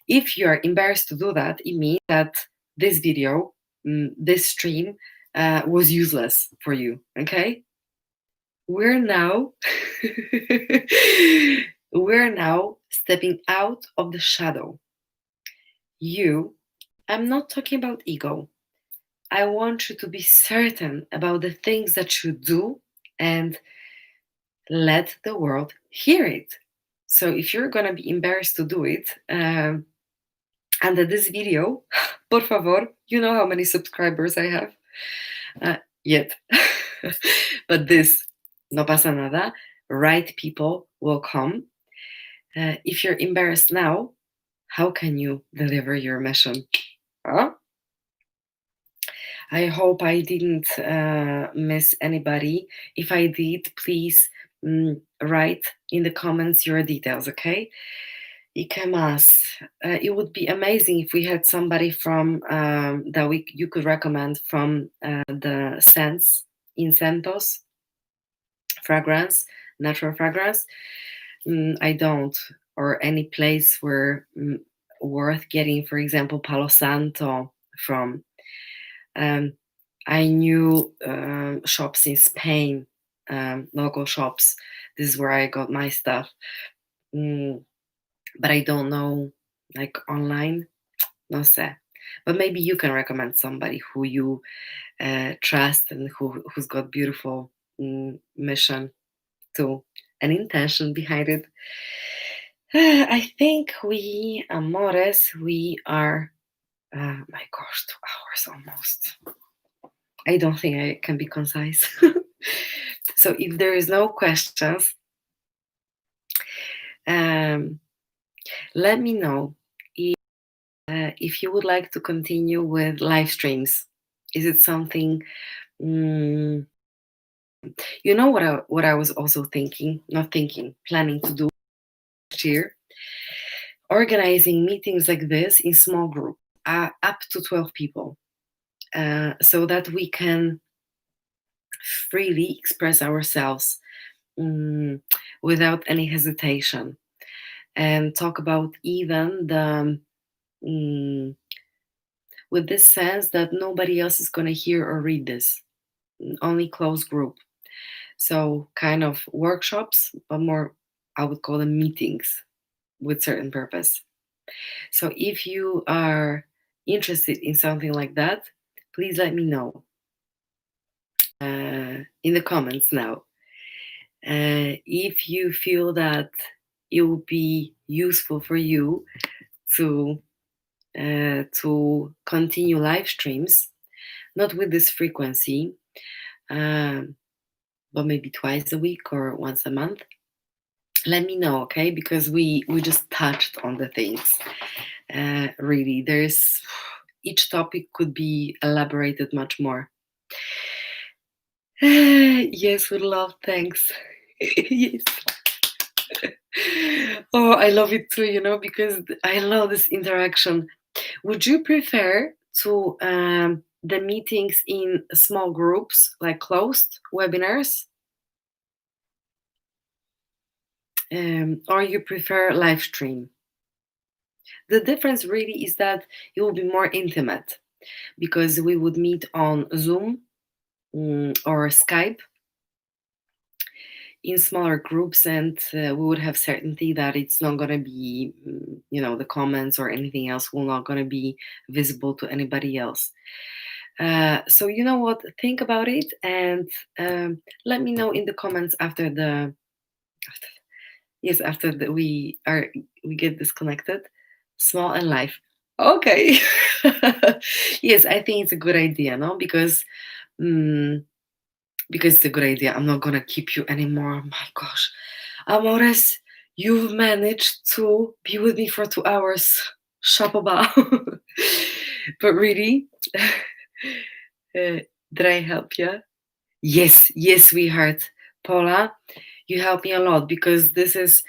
if you're embarrassed to do that, it means that this video, this stream was useless for you, okay? We're now stepping out of the shadow. I'm not talking about ego. I want you to be certain about the things that you do and let the world hear it. So if you're gonna be embarrassed to do it, under this video, por favor, you know how many subscribers I have? Yet. But this, no pasa nada, right people will come. If you're embarrassed now, how can you deliver your mission? Huh? I hope I didn't miss anybody. If I did, please write in the comments your details, okay? ¿Y qué más? It would be amazing if we had somebody from that you could recommend from the scents, Incentos fragrance, natural fragrance. I don't, or any place where worth getting, for example, Palo Santo from. I knew shops in Spain, local shops. This is where I got my stuff. But I don't know, like online, no sé. But maybe you can recommend somebody who you trust and who's got beautiful mission too, an intention behind it. I think we, amores, we are, my gosh, 2 hours almost. I don't think I can be concise. So if there is no questions, let me know if you would like to continue with live streams. Is it something, you know what I was also planning to do next year? Organizing meetings like this in small groups, up to 12 people, so that we can freely express ourselves without any hesitation, and talk about even the with this sense that nobody else is going to hear or read this, only close group. So kind of workshops, but more, I would call them meetings with certain purpose. So if you are interested in something like that, please let me know in the comments now. If you feel that it will be useful for you to continue live streams, not with this frequency, but maybe twice a week or once a month, let me know, okay? Because we just touched on the things. Really, each topic could be elaborated much more. Yes, with love, thanks. Yes. Oh, I love it too, because I love this interaction. Would you prefer to the meetings in small groups, like closed webinars, or you prefer live stream? The difference really is that it will be more intimate because we would meet on Zoom, or Skype in smaller groups, and we would have certainty that it's not going to be, the comments or anything else will not going to be visible to anybody else. So you know what? Think about it and let me know in the comments after yes, we get disconnected. Small and live. Okay. Yes, I think it's a good idea, no? Mm, because it's a good idea. I'm not gonna keep you anymore. My gosh. Amores, you've managed to be with me for 2 hours. Chapeau. But really, did I help you? Yes, yes, sweetheart. Paula, you help me a lot because this is,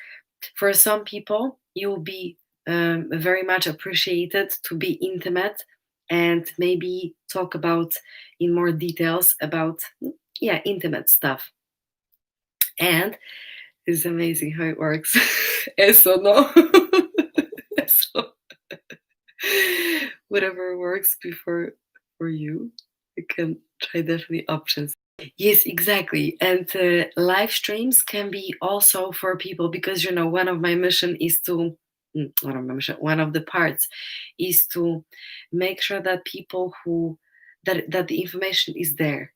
for some people, you'll be very much appreciated to be intimate and maybe talk about in more details about, yeah, intimate stuff. And it's amazing how it works. Eso, no? Eso. Whatever works before for you, you can try definitely options. Yes, exactly. And live streams can be also for people because one of my mission is to one of the parts is to make sure that people who that the information is there,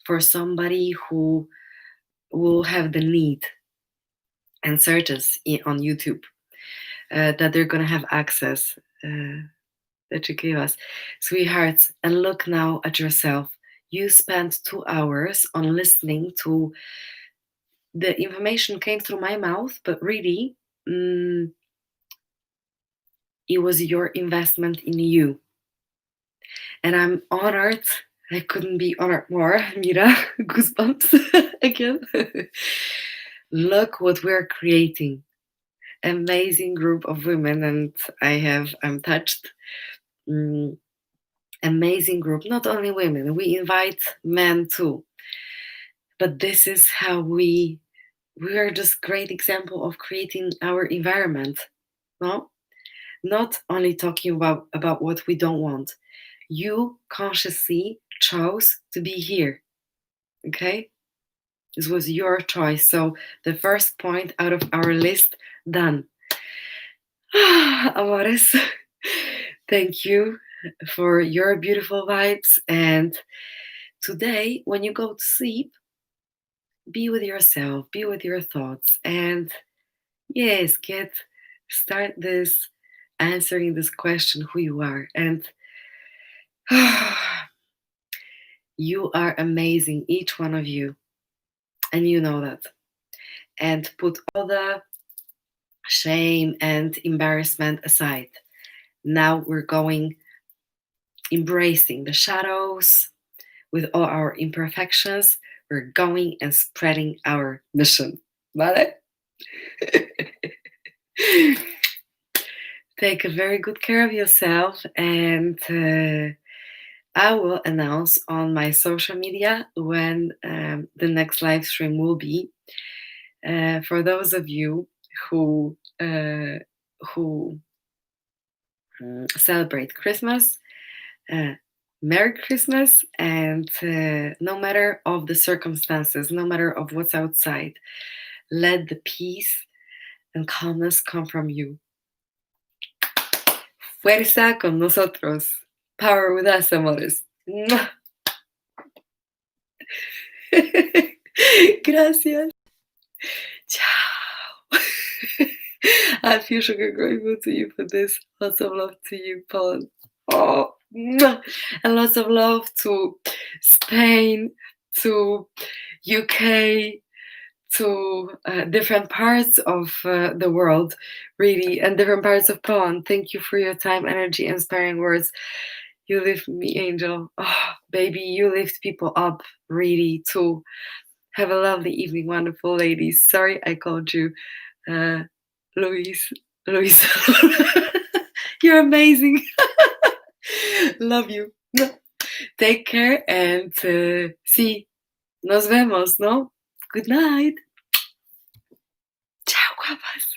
for somebody who will have the need and searches on YouTube, that they're gonna have access. That you gave us. Sweethearts, and look now at yourself. You spent 2 hours on listening to the information came through my mouth, but really, mm, it was your investment in you. And I'm honored. I couldn't be honored more. Mira, goosebumps again. Look what we're creating. Amazing group of women, and I'm touched. Mm, Amazing group, not only women, we invite men too. But this is how we are just great example of creating our environment. No, not only talking about what we don't want. You consciously chose to be here. Okay, this was your choice. So the first point out of our list done. Amores, thank you for your beautiful vibes. And today, when you go to sleep, be with yourself, be with your thoughts, and yes, start this answering this question who you are. And you are amazing, each one of you, and you know that. And put all the shame and embarrassment aside. Now we're going embracing the shadows with all our imperfections. We're going and spreading our mission. Vale? Take a very good care of yourself, and I will announce on my social media when the next live stream will be. For those of you who celebrate Christmas, Merry Christmas, and no matter of the circumstances, no matter of what's outside, let the peace and calmness come from you. Fuerza con nosotros. Power with us, amores. Gracias. Ciao. I feel sugar grateful to you for this. Lots of love to you, Paul. Oh, and lots of love to Spain, to UK, to different parts of the world, really, and different parts of Poland. Thank you for your time, energy, inspiring words. You lift me, Angel. Oh, baby, you lift people up, really, too. Have a lovely evening, wonderful ladies. Sorry I called you uh, Louise. Louise. You're amazing. Love you. Take care and see. Nos vemos, no? Good night. Ciao, guapas.